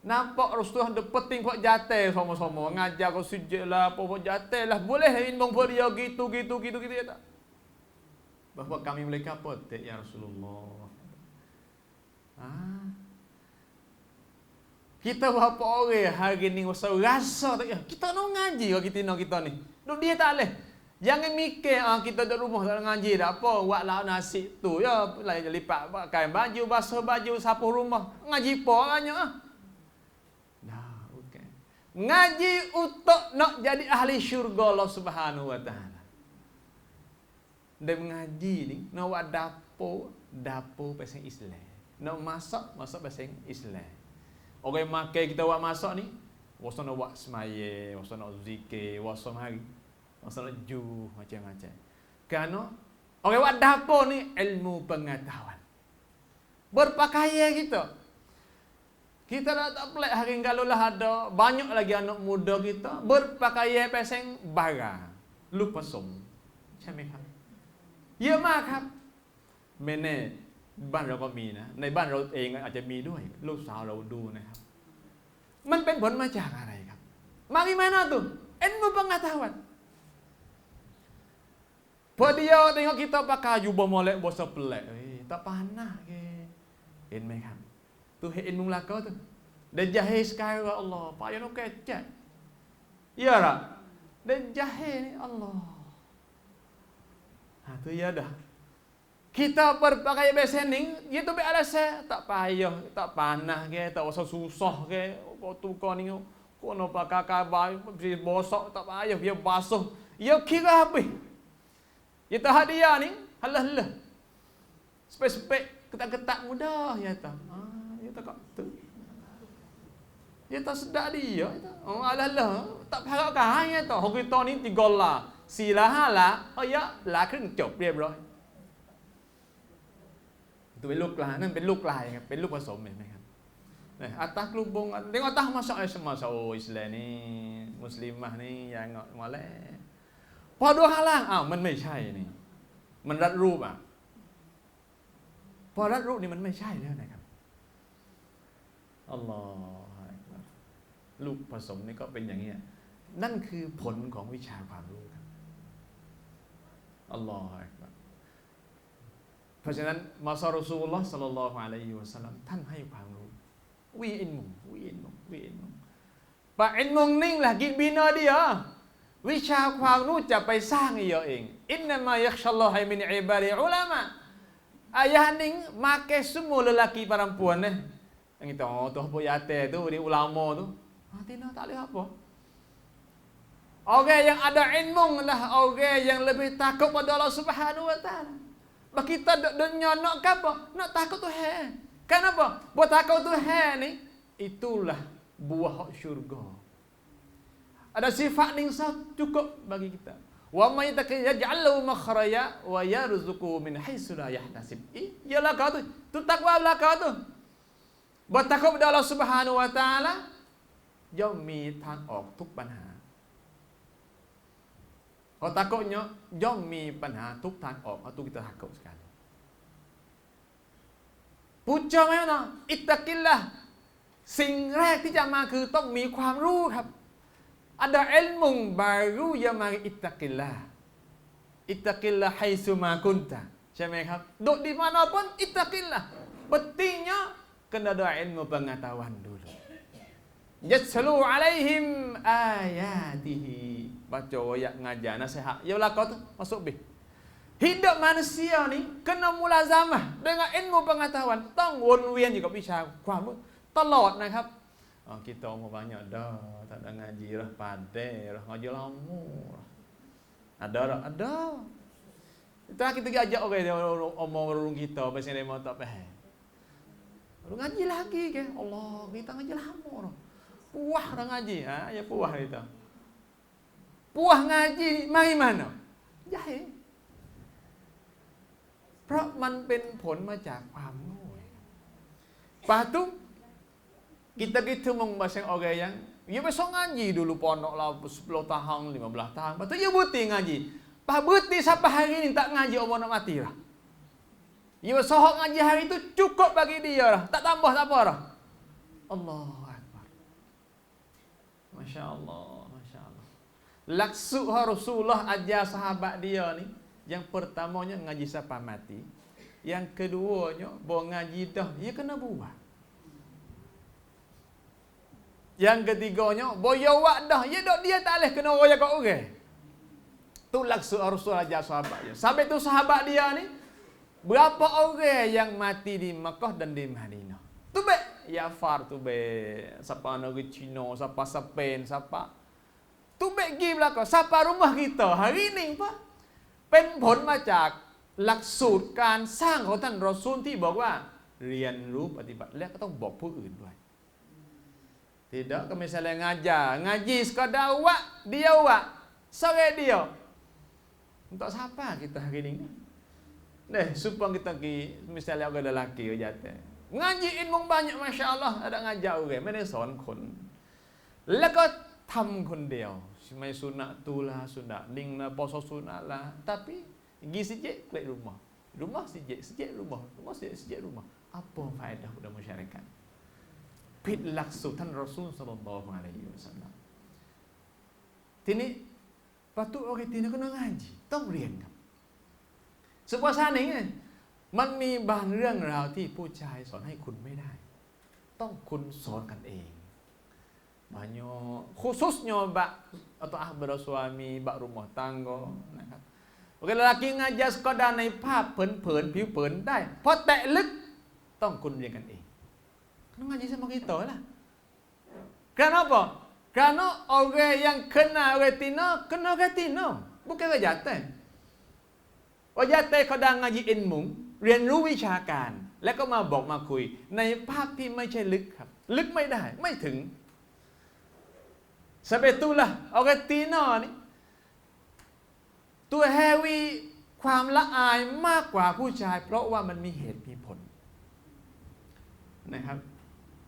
Nampak Rasulullah ada peting kok jatuh sama-sama ngajar kau sujud lah, apa jatuh lah, boleh imbang pun dia gitu kata. Bahawa kami mereka apa ya Rasulullah. Kita berapa orang hari ni rasa tak, kita nak ngaji kalau kita ni. Dia tak boleh. Jangan mikir kita duduk rumah tak ngaji tak apa, buat lah nasi tu ya, lipat pakai baju, basuh baju, sapu rumah. Ngaji apa hanya Nah, okey. Ngaji untuk nak jadi ahli syurga Allah Subhanahu wa taala. Dan mengaji ni nak buat dapur pasal Islam. Nak masak pasal Islam. Orang makan kita buat masak ni, wasa nak buat semaya, wasa nak zikir, wasa hari, wasa nak ju macam-macam. Kerana orang buat dapur ni ilmu pengetahuan. Berpakaian kita. Kita dah tak pelik hari ni kalau lah ada banyak lagi anak muda kita berpakaian pasal barang. Lupa som. Macam ni kan. Ya makครับ Meneบ้านเราก็มีนะในบ้านเราเองอาจจะมีด้วยลูกสาวเราดูนะครับมันเป็นผลมาจากอะไรครับ Bagaimana tuh? Ilmu pengetahuan. Dia tengok kita pakai jubah molek bosa pelek, tak panah ke. ห็นไหมครับ Tu ilmu melaka tu. Dan jahil sekarang Allah, payah nak kecek. Ya tak? Dan jahil ni Allah. Tu ya dah. Kita berpakai besening, itu be alasan tak payah, tak panah ke, tak usah susah ke, kau tukar ni, kau nak pakai kabar, bosok tak payah, dia basuh, dia kira habis. Kita hadiah ni, halah-halah. Spek-spek, ketak-ketak mudah, ya tak. Ya tak tu. Ya tak sedap dia, ya tak. Halah-halah, tak harapkan, ya tak. Kita ni 3 lah, 4 lah, 5 lah, ya, lah ครึ่ง จบ เรียบร้อย Itu เป็นลูกลายนั่นเป็นลูกลายครับเป็นลูกผสมเห็นไหมครับนี่อัตตะกลุบงเรื่องอัตตะมาสอนsemua so Islamนี่มุสลิมนี่อย่างมาแล้วพอดูข้างล่างอ้าวมันไม่ใช่นี่มันรัดรูปอ่ะพอรัดรูปนี่มันไม่ใช่แล้วนะครับอัลลอฮฺลูกผสมนี่ก็เป็นอย่างนี้นั่นคือผลของวิชาความรู้ครับอัลลอฮฺเพราะฉะนั้นมาซารอซูลุลลอฮ์ศ็อลลัลลอฮุอะลัยฮิวะซัลลัมท่านให้ความรู้วิอิลมุปะอิลมุนิ่งlah bina dia วิชาความรู้จะไปสร้างiaเองอินนัมมายักชัลลอฮมินอิบาดิอุลามะayat ni make semua lelaki perempuan Yang kita tu apa yate tu di ulama tu. Tina tak boleh apa. Orang yang ada ilmu lah orang yang lebih takut pada Allah Subhanahu Wa Taala. Bah kita dunia nak apa? Nak takut Tuhan. Kenapa? Buat takut Tuhan ni itulah buah syurga. Ada sifat yang cukup bagi kita. Wa may yaj'alu makhraja wa yarzuqhu min haitsu la yahtasib. Ialah kau tu takwa lah kau tu. Bertakwa kepada Allah Subhanahu Wa Taala ย่อมมีทางออกทุกปัญหา Kalau takutnya ย่อมมีปัญหาทุกทางออก Itu kita takut sekali. Puja mana? Ittaqillah. สิ่งแรกที่จะมาคือต้องมีความรู้ครับ Ada ilmu baru yang mari ittaqillah. Ittaqillah haitsu ma kunta. ใช่ไหมครับ Duduk di mana pun ittaqillah. Pentingnya kena ada ilmu pengetahuan dulu. Yatsalu alaihim ayatihi. Baca ayat ngajar nasihat. Ya lah kau tu masuk B. Hidup manusia ni kena mulazamah dengan ilmu pengetahuan. ต้องวนเวียนอยู่กับวิชาความรู้ตลอดนะครับ kita umur banyak dah, tak ada ngaji lah, pandai lah, ngaji lama lah. Ada tak? Ada. Itu kita ajak orang dia omong kita pasal dia mau tak faham. Lu ngaji lagi ke? Allah, kita ngaji lama dah. Puah dah ngaji, ya puah kita. Puah ngaji mari mana? ใหญ่ เพราะมันเป็นผลมาจากความโง่ Patu kita membaca orang yang dia besok ngaji dulu pondok lah 10 tahun, 15 tahun. Patu dia berhenti ngaji. Pas berhenti sampai hari ni tak ngaji Allah nak mati lah. Dia besok ngaji hari itu cukup bagi dia lah. Tak tambah tak apa lah. Allahu Akbar. Masya Allah, Masya Allah. Laksuk Rasulullah ajar sahabat dia ni. Yang pertamanya ngaji sampai mati. Yang keduanya bawa ngaji dah, dia kena buat. Yang ketiganya, boya wak dah. Dia tak boleh kena royak kat orang. Tu laksud Rasul ajar sahabat dia. Sampai tu sahabat dia ni, berapa orang yang mati di Makkah dan di Madinah. Tu baik. Yafar tu baik. Siapa negeri Cina, siapa Spain, siapa. Tu baik pergi belakang. Siapa rumah kita. Hari ni Pak. เป็นผลมาจากหลักสูตรการสร้างของท่านรอซูลที่บอกว่าเรียนรู้ปฏิบัติและก็ต้องบอกผู้อื่นด้วย Tidak ke misalnya ngaji sekadar awak, dia awak, sore dia. Untuk siapa kita hari ini? Supaya kita pergi, misalnya orang lelaki jatuh. Ngaji ilmu banyak, Masya Allah, ada ngajar orang, ไม่ได้สอนคน แล้วก็ทำคนเดียว ไม่สุนัขtu lah, sunnah ning lah, puasa sunnah lah. Tapi, pergi sejak, klik rumah. Rumah sejak rumah. Rumah sejak rumah. Apa faedah pada masyarakat? ผิดหลักสูตรท่านรอซูล ศ็อลลัลลอฮุอะลัยฮิวะซัลลัม ทีนี้ patut orang kita kena ngaji ต้องเรียนครับ sebuah sana ini มันมีบางเรื่องราวที่ผู้ชายสอนให้คุณไม่ได้ ต้องคุณสอนกันเอง banyak khususnya bak atau ahbara suami bak rumah tangga นะครับ orang lelaki ngajar sekadarในภาพเผินๆผิวเผินได้เพราะแตะลึกต้องคุณเรียนกันเอง Ngaji sama kita lah. Kenapa? Kerana orang yang kena orang Tino, kena orang Tino. Bukan orang jatuh. Orang jatuhเขาดังngaji ilmu เรียนรู้วิชาการ แล้วก็มาบอกมาคุย ในภาพที่ไม่ใช่ลึกครับ ลึกไม่ได้ ไม่ถึง Sebab itulah orang Tino ni ตัวแฮวีความละอายมากกว่าผู้ชาย เพราะว่ามันมีเหตุมีผล นะครับ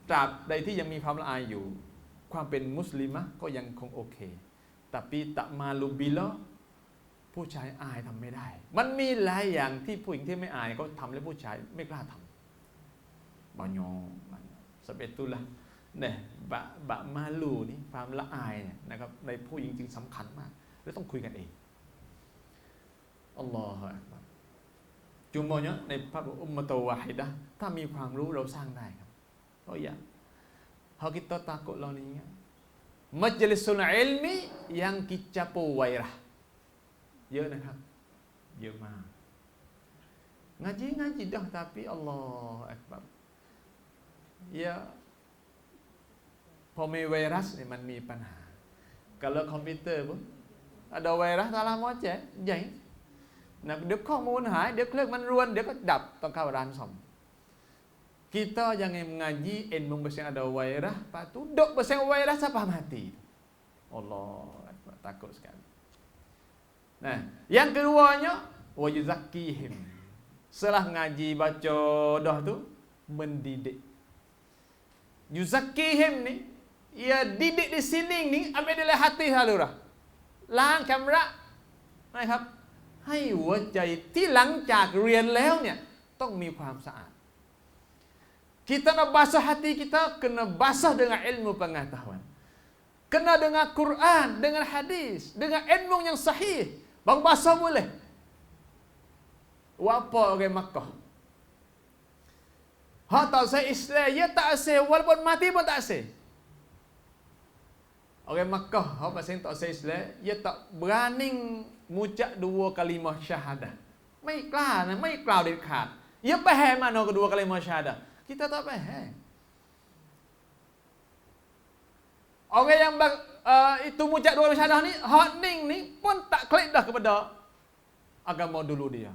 ตราบใดที่ยังมีความละอายอยู่ ความเป็นมุสลิมะก็ยังคงโอเค แต่ปีตะมาลูบิลาผู้ชายอายทำไม่ได้ มันมีหลายอย่างที่ผู้หญิงที่ไม่อายเขาทำแล้วผู้ชายไม่กล้าทำbanyak sebab itulah เนี่ยบะมาลูนี่ความละอายเนี่ยนะครับในผู้หญิงจึงสำคัญมากและต้องคุยกันเองอัลลอฮฺอักบัรจุมโมเนี่ยในพระอุมมะตะวะฮิดะห์ถ้ามีความรู้เราสร้างได้ครับ Oh ya, kalau kita takut lah ni, majlisul ilmi yang kicapu wairah, เยอะนะครับ เยอะมาก ngaji dah tapi Allah Akbar Ya,พอมีไวรัสนี่มันมีปัญหา kalau คอมพิวเตอร์pun ada ไวรัสtak lama je jadi nah เดี๋ยวข้อมูลหายเดี๋ยวเครื่องมันรวนเดี๋ยวก็ดับต้องเข้าร้านซ่อม kita jangan mengaji ilmu pasal ada virus lepas tu duk pasal virus sampai mati. Allah takut sekali. Nah, yang keduanya wa yuzakkihim. Setelah ngaji baca dah tu mendidik. Yuzakkihim ni ia didik di sini ni ambil dari hati salurah. ล้างชำระนะครับให้หัวใจที่หลังจากเรียนแล้วเนี่ยต้องมีความสะอาด Kita nak basah hati kita kena basah dengan ilmu pengetahuan. Kena dengan Quran, dengan hadis, dengan ilmu yang sahih. Baru basah boleh. Apa orang Makkah? Hak tak say Islam, dia tak say walaupun mati pun tak say. Orang Makkah, hak pasal tak say Islam, dia tak berani mengucap 2 kalimah syahadah. ไม่กล้านะไม่กล่าวเด็ดขาด Dia faham mana kedua kalimah syahadah. Kita tak faham. Orang yang itu mengucap 2 kalimah syahadah ni, hak ning ni pun tak klik dah kepada agama dulu dia.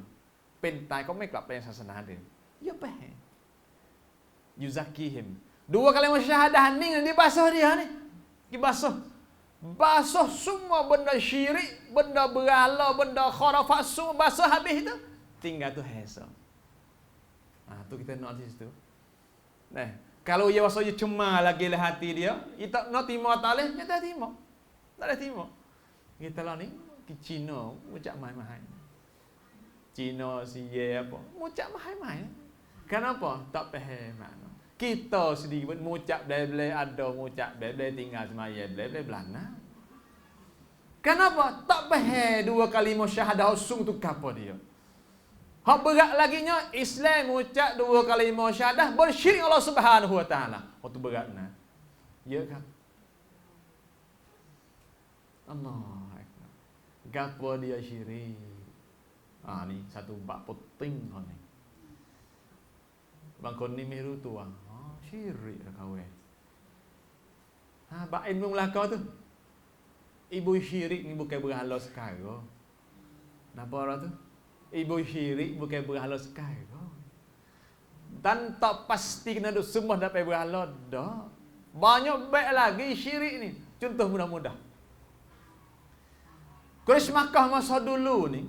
เป็นตายก็ไม่กลับไปศาสนาเดิม Dia faham. Yuzakihim. 2 kalimah syahadah ning ni dibasuh dia ni. Dibasuh. Basuh semua benda syirik, benda berhala, benda khurafat semua basuh habis tu. Tinggal tu hesa. Tu kita nak di situ. Nah, kalau ia basuh dia cuma lagi lah hati dia, dia tak nak terima talih, dia tak terima. Tak ada terima. Kita lah ni ke Cina, ucap mai-mai. Cina si ye apa? Ucap mai-mai. Kenapa? Tak faham makna. Kita sendiri pun mengucap blai-blai ada mengucap blai-blai tinggal semaya blai-blai belana. Kenapa? Tak faham 2 kalimah syahadah usung tu apa dia. Hak berat laginya Islam mengucap 2 kalimah syahadah bersyirik Allah Subhanahu wa taala. Hak tu beratna. Ya kan? Allah Akbar. Gapo dia syirik. Ni satu bab penting ni. Bang kon ni miru tuang. Syirik dah kawan. Bak ilmu melaka tu. Ibu syirik ni bukan berhala sekarang. Napa orang tu? Ibu syirik bukan berhala sekarang. Dan tak pasti kena duk semua dapat berhala dah. Banyak baik lagi syirik ni. Contoh mudah-mudah. Quraisy Makkah masa dulu ni,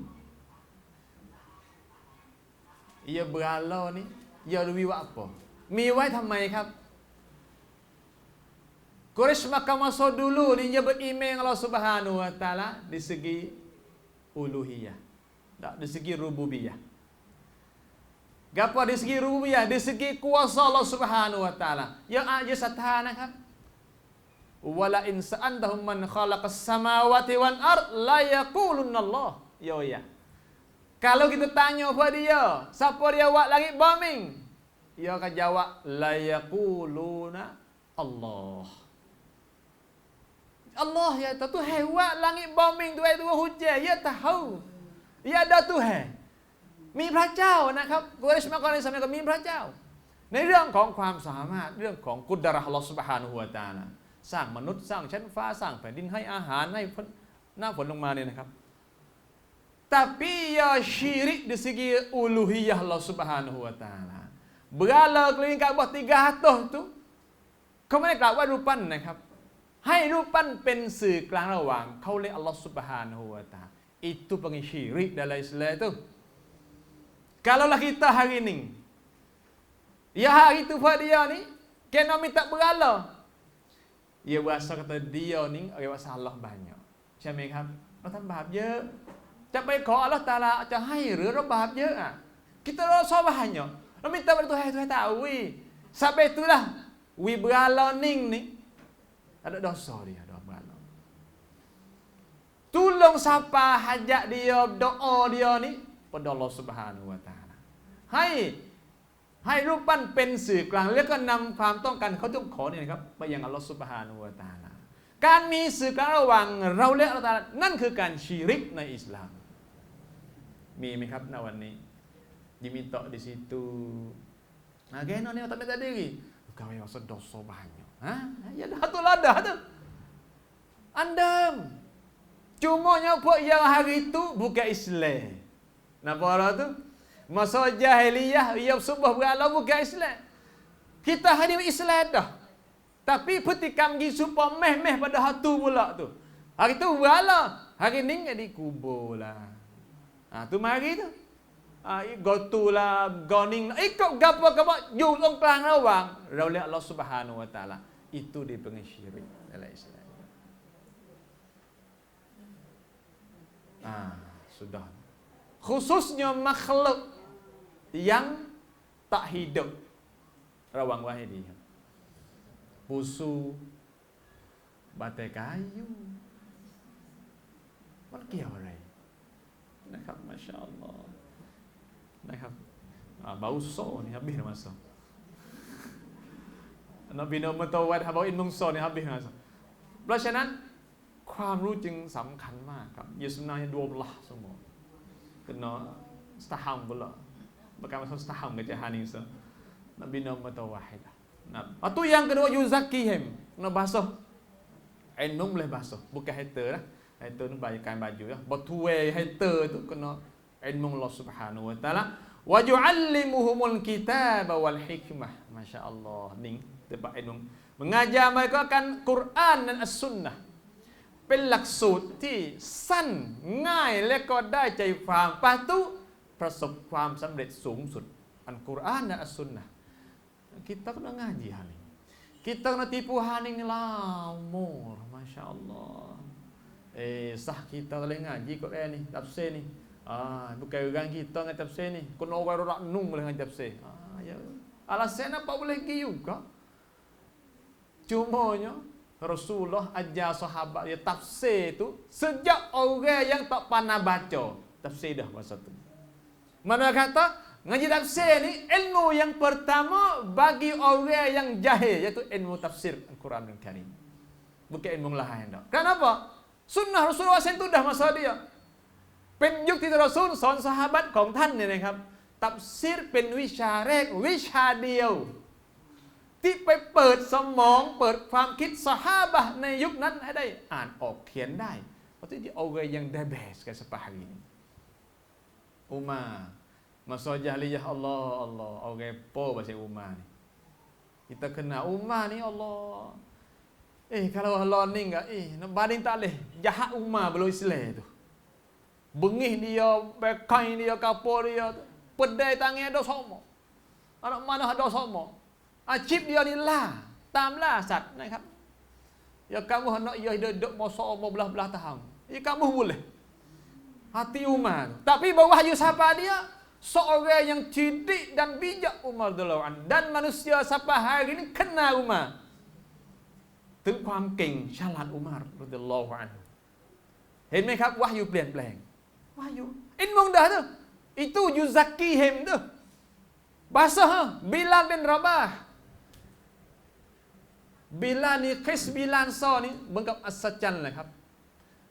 ia berhala ni, ia lebih buat apa? มีไว้ทำไมครับ Quraisy Makkah masa dulu ni dia beriman Allah Subhanahu wa taala di segi uluhiyah, tak di segi rububiyah. Gapo di segi rububiyah, di segi kuasa Allah Subhanahu wa taala. Yang aja sathaนะครับ Wala in sa'antahum man khalaqas samawati wal ard la yaqulunallah. Ya. Kalau kita tanya pada dia, siapa dia buat langit bumi? Dia akan jawab la yaquluna Allah. Allah ya tahu Tuhan buat langit bumi tu itu hujan, dia tahu. Dia ada Tuhan. มีพระเจ้านะครับกุเรชมาก่อนในสมัยก็มีพระเจ้าในเรื่องของความสามารถเรื่องของกุดเราะห์อัลเลาะห์ซุบฮานะฮูวะตะอาลาสร้างมนุษย์สร้างชั้นฟ้าสร้างแผ่นดินให้อาหารให้หน้าฝนลงมาเนี่ยนะครับ tapi ya syirik di segi uluhiyah Allah Subhanahu wa taala berhala keliling Kaabah 300tu เขาไม่ได้กล่าวว่ารูปปั้นนะครับให้รูปปั้นเป็นสื่อกลางระหว่างเขาและอัลเลาะห์ซุบฮานะฮูวะตะอาลา itu panggil syirik dalam Islam tu. Kalaulah kita hari ni, ya hari tu pada dia ni, kena minta berhala. Dia berasa kata dia ni orang buat salah banyak. ใช่ไหมครับเราทำบาปเยอะจะไปขออัลเลาะห์ตะอาลาจะให้หรือเราบาปเยอะอ่ะ kita dosa banyak.เราminta pada Tuhan, Tuhan tahu wi. Sampai itulah wi berhala ning ni ada dosa dia, doa berhala. Tolong siapa hajat dia, doa dia ni pada Allah Subhanahu wa taala ให้รูปปั้นเป็นสื่อกลางแล้วก็นำความต้องการเขาต้องขอเนี่ยนะครับไปยังอัลเลาะห์ซุบฮานะฮูวะตะอาลาการมีสื่อกลางระหว่างเราและอัลเลาะห์ตะอาลานั่นคือการชิริกในอิสลามมีไหมครับณวันนี้ diminta di situ. Nah, geno ni tak minta diri. kau yang rasa dosa banyak. Ya dah tu lah dah tu. Andam. Cumanya apa yang hari itu bukan Islam. Nampak lah tu? Masa jahiliyah, yang subuh berala bukan Islam. Kita hari Islam dah. Tapi ketika pergi supaya meh-meh pada hatu pula tu. Hari tu berala. Hari ni jadi kubur lah. Tu mari tu. Gotu lah, goning lah. Ikut gapa-gapa, julung pelang rawang. Oleh Allah Subhanahu Wa Taala. Itu dipanggil syirik dalam Islam. Sudah. Khususnya makhluk yang tak hidup. Rawang wahidi. Pusu, batai kayu. Mana kira orang? Nakab, Masya Allah. Nakab. Bau so ni habis dah masa. Nak bina metawad habau in mung so ni habis dah masa. เพราะฉะนั้นความรู้จึงสำคัญมากครับya sebenarnya 12 semua kena setaham pula bukan maksud setaham ke jahan ni so nak bina mutawahidah. Itu yang kedua yuzakihim, kena basuh. Ilmu boleh basuh, bukan hater lah. Hater ni kain baju lah. Batuai hater tu kena ilmu Allah Subhanahu Wa Taala. Wa yu'allimuhumul kitaba wal hikmah. Masya-Allah, ning tempat ilmu. Mengajar mereka akan Quran dan As-Sunnah. เป็นหลักสูตรที่สั้นง่ายและก็ได้ใจฟังปะตุประสบความสำเร็จสูงสุดอัลกุรอานdan As-Sunnah. Kita kena ngaji hal ini. Kita kena tipu hal ini lamur, masya-Allah. Sah kita boleh ngaji Quran ni, tafsir ni. Bukan orang kita dengan tafsir ni. Kena orang rak nung boleh ngaji tafsir. Ya. Alasan apa boleh pergi juga? Cumanya Rasulullah ajar sahabat dia tafsir tu sejak orang yang tak pernah baca tafsir dah masa tu. Mana kata ngaji tafsir ni ilmu yang pertama bagi orang yang jahil, iaitu ilmu tafsir Al-Quran Al-Karim. Bukan ilmu lain dah. Kenapa? Sunnah Rasulullah itu dah masa dia. เป็นยุคที่รอซูลสอนซอฮาบะห์ของท่านเนี่ยนะครับตัฟซีรเป็นวิชาแรกวิชาเดียวที่ไปเปิดสมองเปิดความคิดซอฮาบะห์ในยุคนั้นให้ได้อ่านออกเขียนได้เพราะที่เอาไว้ยังได้best ke sepahari ini. Umar masa jahiliyah Allah orang po bahasa Umar ni. Kita kenal Umar ni Allah. Kalau Allah ni enggak nak banding tak leh jahat Umar belum Islam tu. Bengih dia, bekai dia, kapur dia, pedai tangan ada sama. Anak mana ada sama. Acip dia ni lah, tamlah sat,นะครับ. Ya kamu hendak ia hidup masa umur belah-belah tahun. Ya kamu boleh. Hati Umar. Tapi berwahyu siapa dia? Seorang yang cerdik dan bijak Umar radhiyallahu anhu. Dan manusia siapa hari ini kenal Umar. ถึงความเก่งฉลาดอุมัรรอฎิยัลลอฮุอันฮุเห็นไหมครับวะฮยูเปลี่ยนแปลงวะฮยูอินมองdah tu itu yuzakihim tu basah Bilal bin Rabah Bilal ni kes Bilal so ni bengkap asyajan lah ครับ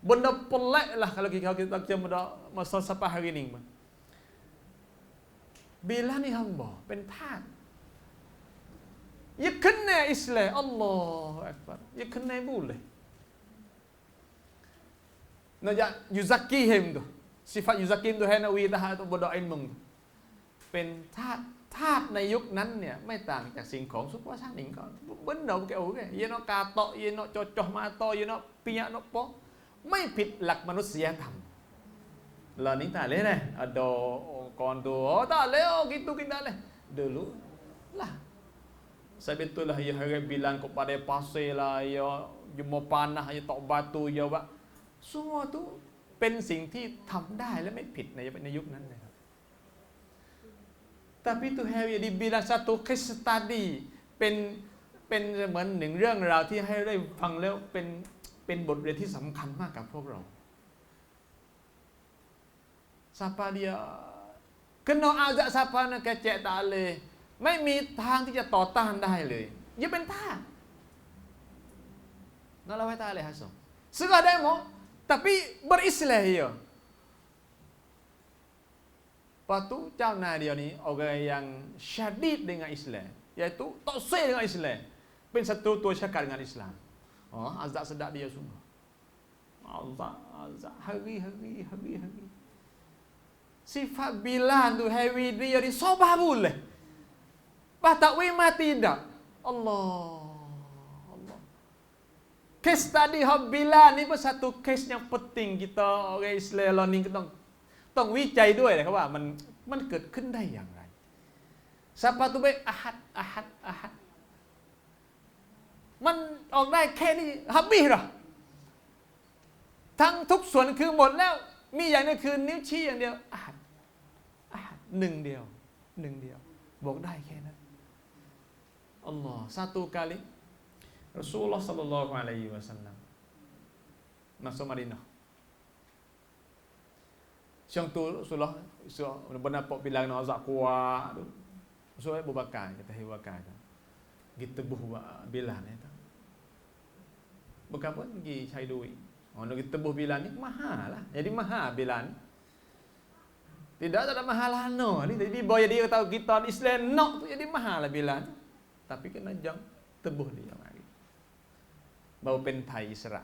benda pelik lah kalau kita pada masa sampai hari ni Bilal ni hamba เป็นทาสya kena Islam Allahu Akbar ya kena boleh nak yuzakihim tu sifat yuzakihim tu hai nak widah tu bodoh ilmu tu เป็นทาสในยุคนั้นเนี่ยไม่ต่างจากสิ่งของสุภาษาหนิงก็บนเราแกโอ้แกเยนอกาโตเยนอจ่อมาโตเยนอปิยะนอปอไม่ผิดหลักมนุษยธรรม lah ni tak leh dah ada kawan tu tak leh gitu kita leh dulu lah saya betul lah ya hari bilang kepada pasir lah ya jumpa panah ya tok batu ya wak semua tu เป็นสิ่งที่ทำได้และไม่ผิดในยุคนั้นนะครับ tapi tu hari dibilang satu case study เป็นเหมือนหนึ่งเรื่องราวที่ให้ได้ฟังแล้วเป็นบทเรียนที่สำคัญมากกับพวกเรา siapa dia kena azab siapa nak kecek tak boleh ไม่มีทางที่จะต่อต้านได้เลยอย่าเป็นทาสนั่นเราให้ตาเลยฮะสอง sudah demo tapi berislam dia lepas tu เจ้านายเดียวนี้ orang yang syadid dengan Islam iaitu tak sel dengan Islam,เป็นศัตรูตัวฉกาจdengan Islam. Azab sedap dia semua. Azab hari-hari. Sifat Bilal tu heavy dia di sobah boleh. Bah takwi mati dah. Allah. Kes tadi Bilal ni pun satu kes yang penting kita orang Islam niต้องวิจัยด้วยนะครับว่ามันเกิดขึ้นได้อย่างไร Siapa tu baik ahad มันออกได้แค่นี้ฮับบี้หรอทั้งทุกส่วนคือหมดแล้วมีอย่างนึงคือนิ้วชี้อย่างเดียวahad หนึ่งเดียวบอกได้แค่นั้นอัลลอฮ์ satu kali Rasulullah sallallahu alaihi wasallam masuk Madinah. Siang tu Rasulullah bernampak Bilal nak azab kuat tu. Rasulullah Abu Bakar kata Abu Bakar tu. Gitu buh Bilal ni tu. Bukan pun pergi cari duit. Nak kita buh Bilal ni mahal lah. Jadi mahal Bilal ni. Tidak ada mahal no. Jadi boy dia tahu kita Islam nak tu jadi mahal lah Bilal. Tapi kena jang tebuh dia mari. Baru pentai Isra.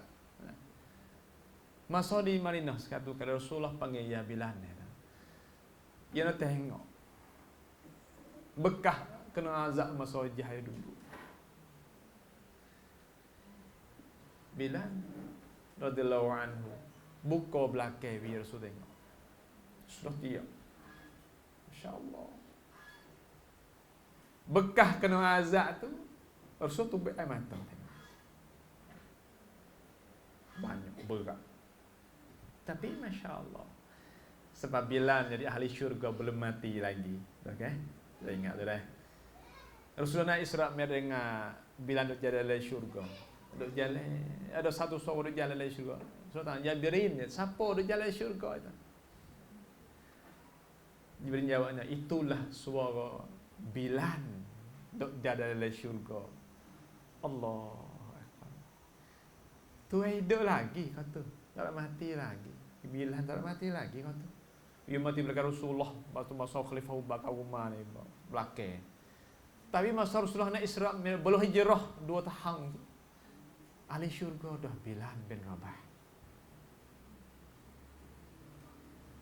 Masa di Madinah sekatu kali Rasulullah panggil ya Bilal ni. Dia nak tengok bekah kena azab masa jahil dulu. Bilal radhiyallahu anhu buka belakang biar Rasul tengok. Sudah dia. Masya-Allah. Bekah kena azab tu Rasul tu air mata tengok. Banyak berat. Tapi Masya Allah, sebab Bilal jadi ahli syurga belum mati lagi. Okay? Saya ingat tu dah. Rasulullah Isra' Mi'raj dengan Bilal duduk jalan dalam syurga. Duduk jalan, ada satu suara duduk jalan dalam syurga. Rasulullah tanya, Jibril, siapa duduk jalan dalam syurga itu? Jibril jawabnya, itulah suara Bilal duduk jalan dalam syurga. Allah. Tu hidup lagi kata. Tak mati lagi. Bilal tak mati lagi kata. Dia mati belakang Rasulullah waktu masa Khalifah Abu Bakar Umar ni belakang. Tapi masa Rasulullah nak Isra' belum hijrah 2 tahun tu. Ahli syurga dah Bilal bin Rabah.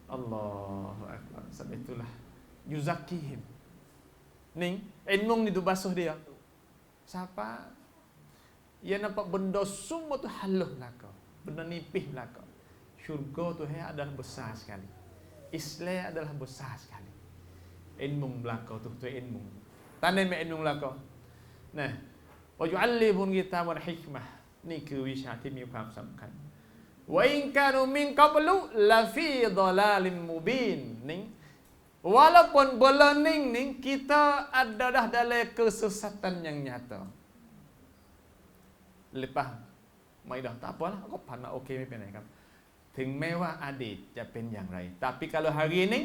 Allahu Akbar. Sebab itulah yuzakihim. Ning ilmu ni tu basuh dia. Siapa? Ia nampak benda semua tu halus belaka. Benda nipis belaka. Syurga tu adalah besar sekali. Islam adalah besar sekali. Ilmu belaka tu ilmu. Tanda ilmu belaka. Nah, wa yu'allimun kita wal hikmah. Niคือวิชาที่มีความสำคัญ Wa in kanu min qablu la fi dhalalin mubin. Ning walaupun belening ning kita ada dah dalam kesesatan yang nyata. Lepas Maidah tak apalah, aku pandang okeyไม่เป็นไรครับ ถึงแม้ว่าอดีตจะเป็นอย่างไร tapi kalau hari ini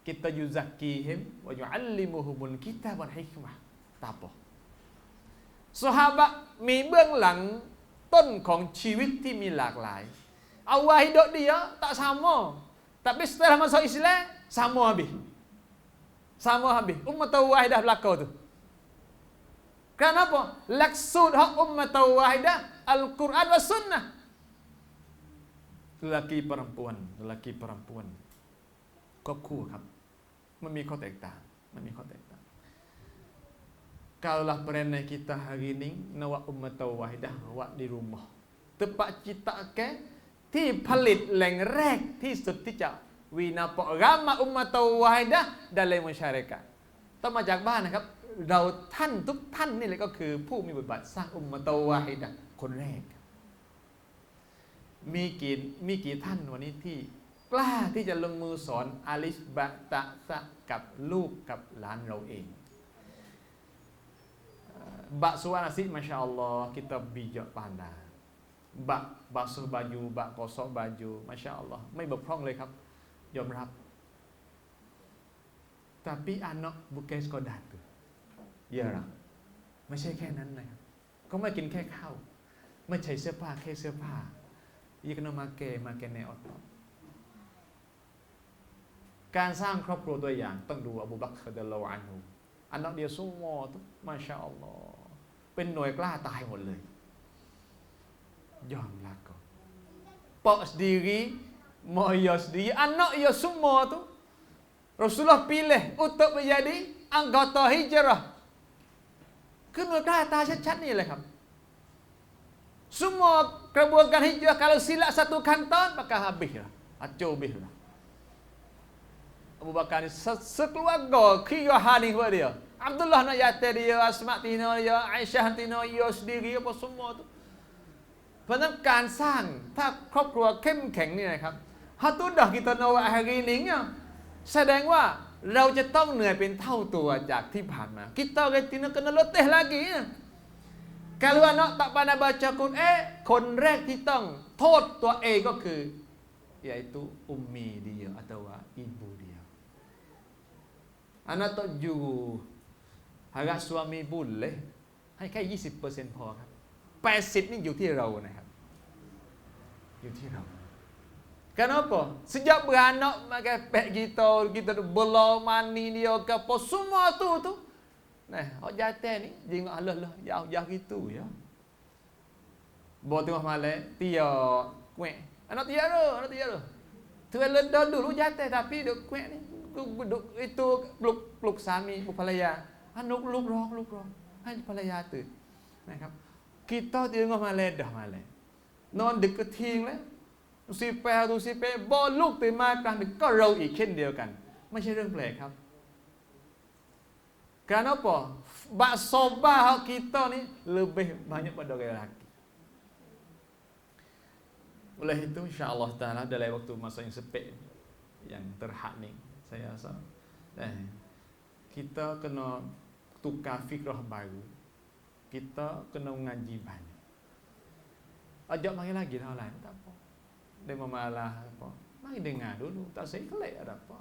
kita yuzakihim wa yu'allimuhumul kitab wal hikmah tak apa ซอฮาบะห์มีเบื้องหลังต้นของชีวิตที่มีหลากหลาย awal hidup dia tak sama, tapi setelah masuk Islam sama habis umat wahidah belaka tu. Kenapa? Maksud hak umat wahidah Al-Quran wa Sunnah. Lelaki perempuan ครอบครัวครับมันมีข้อแตกต่าง Kalaulah perangai kita hari ini nak umat wahidah buat di rumah. Tempat ciptakan ที่ผลิตแหล่งแรกที่สุดที่จะวินาปรามอุมมะตวาฮิดะห์dalam masyarakat ต้องมาจากบ้านนะครับเราท่านทุกท่านนี่แหละก็คือผู้มีบทบาทสร้างอุมมะตวาฮิดะห์คนแรกมีกี่ท่านวันนี้ที่กล้าที่จะลงมือสอนอาลิฟบะตะสะกับลูกกับหลานเราเอง bak suara nasi Masya Allah kita bijak pandai bak basuh baju bak kosok baju Masya Allah ไม่บกพร่องเลยครับยอมรับ tapi anak bukan sekadar tu ya lah ไม่ใช่แค่นั้นนะครับเขาไม่กินแค่ข้าวไม่ใช่เสื้อผ้าแค่เสื้อผ้ายังต้องมาแกในออโต้การสร้างครอบครัวตัวอย่างต้องดูอบูบักร รอฎิยัลลอฮุอันฮุ anak dia semua tu Masya Allahเป็นหน่วยกล้าตายหมดเลยยอมละก็pak sendiri mak ia sendiri anak ia semua tu Rasulullah pilih untuk menjadi anggota hijrah คือหน่วยกล้าตายชัดๆนี่แหละครับ semua kerabuan hijrah kalau silap satu kanton maka habislah acur habislah Abu Bakar ni sekeluarga kira hani buat dia Abdullah nak jatuh dia Asma tina dia Aisyah tina dia sendiri apa semua tu เพราะนั้นการสร้างถ้าครอบครัวเข้มแข็งนี่นะครับ Hatudah kita nawak hari iniแสดงว่าเราจะต้องเหนื่อยเป็นเท่าตัวจากที่ผ่านมา kita retina kena letih lagi kalau anak tak pandai baca Quran คนแรกที่ต้องโทษตัวเองก็คือ yaitu ummi dia atau ibu dia anak tak juru harap suami boleh ให้แค่ 20% พอครับ 80 นี่อยู่ที่เรานะครับอยู่ที่เรา Kenapa? Sejak beranak maka pek kita bela mani dia ke apa semua tu. Nah, hok jatuh ni jengok Allah jauh-jauh gitu ya. Bawa tengah malam dia kuek. Anak dia tu. Tu ledar dulu jatuh tapi duk kuek ni. Duk itu peluk suami, pelukภรรยา. Anak peluk rong. Haiภรรยาtu. นะครับ Kita tengah malam dah malam. Non dekat ting lah. สิเปดูสิเปบอลลูกตื่นมากลางดึกก็เราอีกเช่นเดียวกันไม่ใช่เรื่องแปลกครับ Kenapa? Baksoba kita ni lebih banyak pada lelaki. Oleh itu insya-Allah taala dalam waktu masa yang sempit yang terhad ni saya rasa kita kena tukar fikrah baru. Kita kena mengaji banyak. Ajak mari lagi dah lain tak apa. Dia memalah apa? Mari dengar dulu, tak saya kelak ada apa.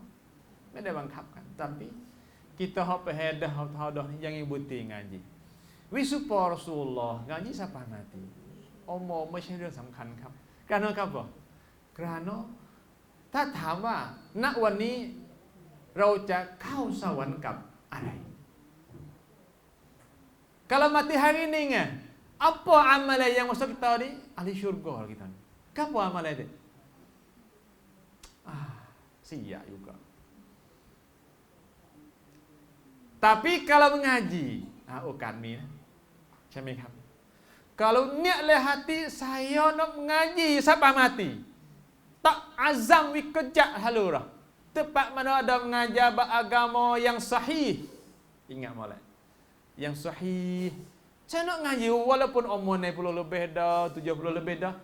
ไม่ได้บังคับกัน tapi kita hop hedah haudah yang ibuti ngaji. Wisupa Rasulullah ngaji siapa mati. ไม่ใช่เรื่องสำคัญครับ Karena apa? Karena ถ้าถามว่าณวันนี้เราจะเข้าสวรรค์กับอะไร Kalau mati hari ini apa amalan yang masuk kita ni? Ahli syurga kita ni. Apa amalan dia? Siap juga. Tapi kalau mengaji, kami,ใช่ไหมครับ Kalau niat le hati saya nak mengaji sampai mati, tak azam wikejak halurah. Tempat mana ada mengajar agama yang sahih, ingat molek. Yang sahih. Saya nak ngaji walaupun umur 90 lebih dah, 70 lebih dah.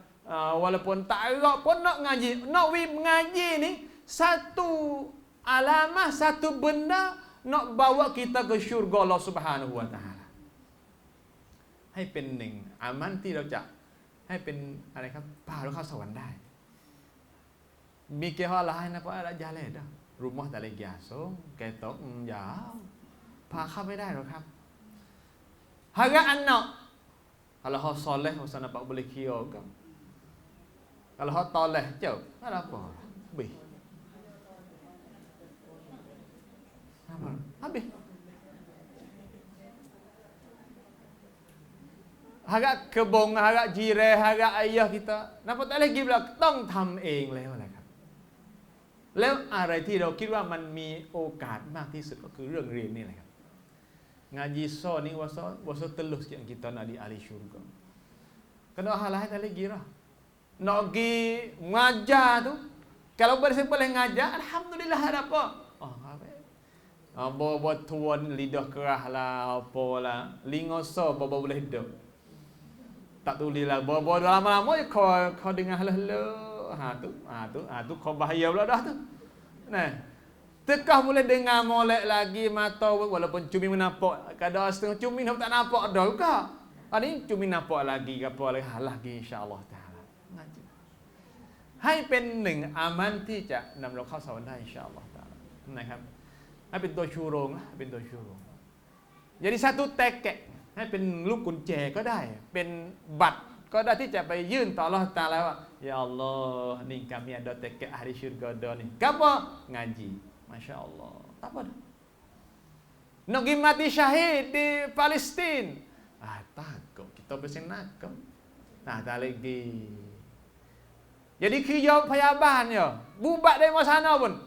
Walaupun tak agak pun nak ngaji. Nak mengaji ni satu alamah, satu benda nak bawa kita ke syurga Allah Subhanahu wa taala. ให้เป็นหนึ่งอามันที่เราจะให้เป็นอะไรครับพาเราเข้าสวรรค์ได้ มีเกี่ยวอะไรนะเพราะอะไรยาเลยเด้อ rumah tak lagi asong ketok jauh พาเข้าไม่ได้หรอกครับ harga anak kalau hak soleh masa nampak boleh kira kan. Kalau hak toleh jauh, ada apa? Habis. Apa? Habis. Harap kebong, harap jiran, harap ayah kita. Nampak tak lagi pula, ต้องทำเองแล้วแหละครับ แล้วอะไรที่เราคิดว่ามันมีโอกาสมากที่สุดก็คือเรื่องเรียนนี่แหละครับ Ngaji so ni wasa telus yang kita nak di ahli syurga. Kena hal lain tak lagi lah. Nak pergi ngajar tu, kalau boleh ngajar, alhamdulillah ada apa? Bawa tuan lidah kerah lah, apa lah, lingoso bawa boleh hidup. Tak tulilah, bawa lama-lama kau dengar lah, tu kau bahaya pula dah tu. Nah, tekah boleh dengar molek lagi mata walaupun cumi menampak, kadang setengah cumi tak nampak dah juga. Ini cumi nampak lagi apa lagi insya-Allah taala. Ngaji. ให้เป็นหนึ่งอามันที่จะนำเราเข้าสวรรค์ได้อินชาอัลลอฮ์ตะอาลานะครับให้เป็นตัวชูโรงเป็นตัวชูโรง Jadi satu tekek ให้เป็นลูกกุญแจก็ได้เป็นบัตรก็ได้ที่จะไปยื่นต่ออัลเลาะห์ตะอาลาว่าya Allah ni kami ada tekek ahli syurga dah ni. Apa? Ngaji. Masya-Allah. Tak apa dah. Nak pergi mati syahid di Palestin. Takut. Kita bersih nakal. Nah, tak lagi. Jadi kira payaban ya. Bubat dari sana pun.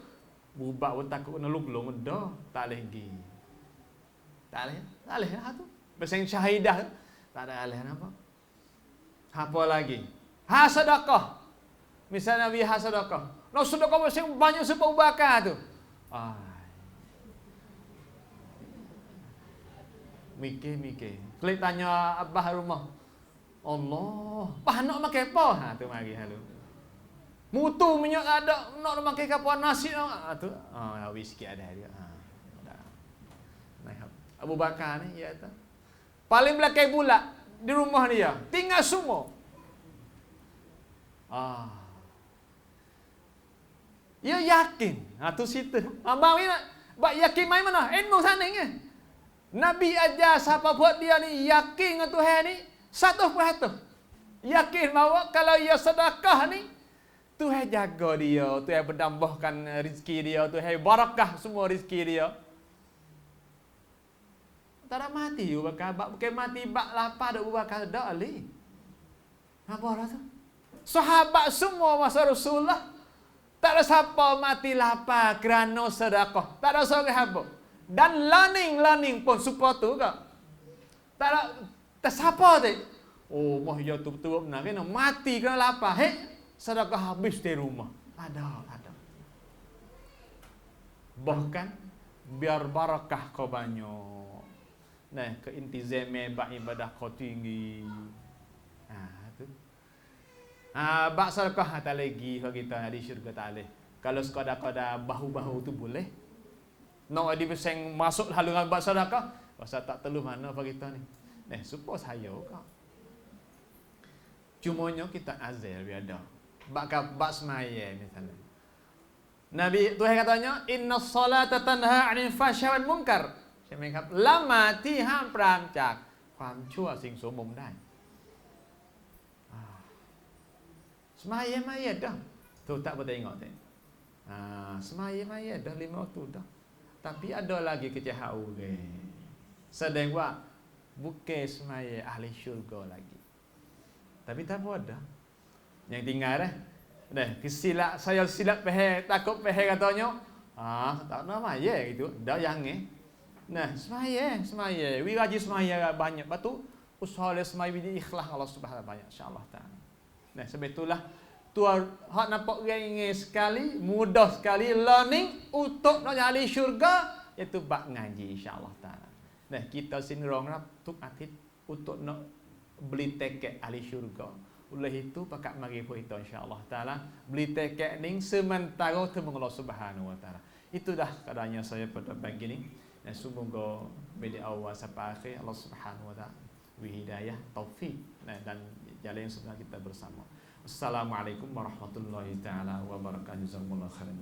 Bubat pun takut kena luglung dah. Tak lagi. Tak leh tu. Bersih syahidah. Tak ada alih apa. Apa lagi? Sedekah. Misalnya Nabi sedekah. Nak sedekah bersih banyak sebab Abu Bakar tu. Mikir. Klik tanya abah rumah. Allah, abah nak makan apa? Tu mari halu. Mutu minyak ada, nak makan apa nasi tu. Whisky ada dia. Abu Bakar ni ya tu. Paling belakang bulat di rumah dia. Tinggal semua. Ya yakin. Tu situ. Abang ni nak yakin main mana? Ilmu sana ni. Nabi ajar siapa buat dia ni yakin dengan Tuhan ni 100%. Yakin bahawa kalau ia sedekah ni Tuhan jaga dia, Tuhan berdambahkan rezeki dia, Tuhan barakah semua rezeki dia. Tak ada mati Abu Bakar, bukan mati bak lapar Abu Bakar dak ali. Apa rasa? Sahabat semua masa Rasulullah tak ada siapa mati lapar kerana sedekah. Tak ada seorang hamba. Dan learning pun support tu ke. Tak siapa tu. Mah ya tu betul benar kena mati kena lapar. Sedekah habis di rumah. Ada. Bahkan biar barakah kau banyak. Nah, keintizam ibadah kau tinggi. Tu. Bak sedekah tak lagi kalau kita di syurga tak boleh. Kalau sekadar-kadar bahu-bahu tu boleh. Nak dibeseng masuk haluan buat sedekah, pasal tak perlu mana apa kita ni. Suppose saya kau. Cumanya kita azal biada. Bak semaya misalnya. Nabi Tuhan katanya, "Innas salata tanha 'anil fahsya'i wal munkar." ใช่ไหมครับละหมาดที่ห้ามปรามจากความชั่วสิ่งโสมมได้semaya dah. Tu tak boleh tengok tu. Semaya dah 5 waktu dah. Tapi ada lagi kejahau ke. Sedang buat bukan semaya ahli syurga lagi. Tapi tak apa dah. Yang tinggal saya silap peheh, takut peheh katanya. Tak nama ya gitu. Dah yang semaya. We rajin semaya banyak. Batu usaha semaya di ikhlas Allah Subhanahu banyak insya-Allah taala. Sebetulnya hak nampak ringan sekali, mudah sekali learning untuk nak ahli syurga iaitu bab ngaji insya-Allah taala. Kita sinrong tuk atit untuk nak beli tiket ahli syurga. Oleh itu pakat mari pun kita insya-Allah taala beli tiket ning sementara temu Allah Subhanahu wa taala. Itu dah kadanya saya pada pagi ni. Semoga dari awal sampai akhir Allah Subhanahu wa taala beri hidayah, taufik dan jalan yang sebenarnya kita bersama. Assalamualaikum warahmatullahi taala wabarakatuh. Jazakumullahu khairan.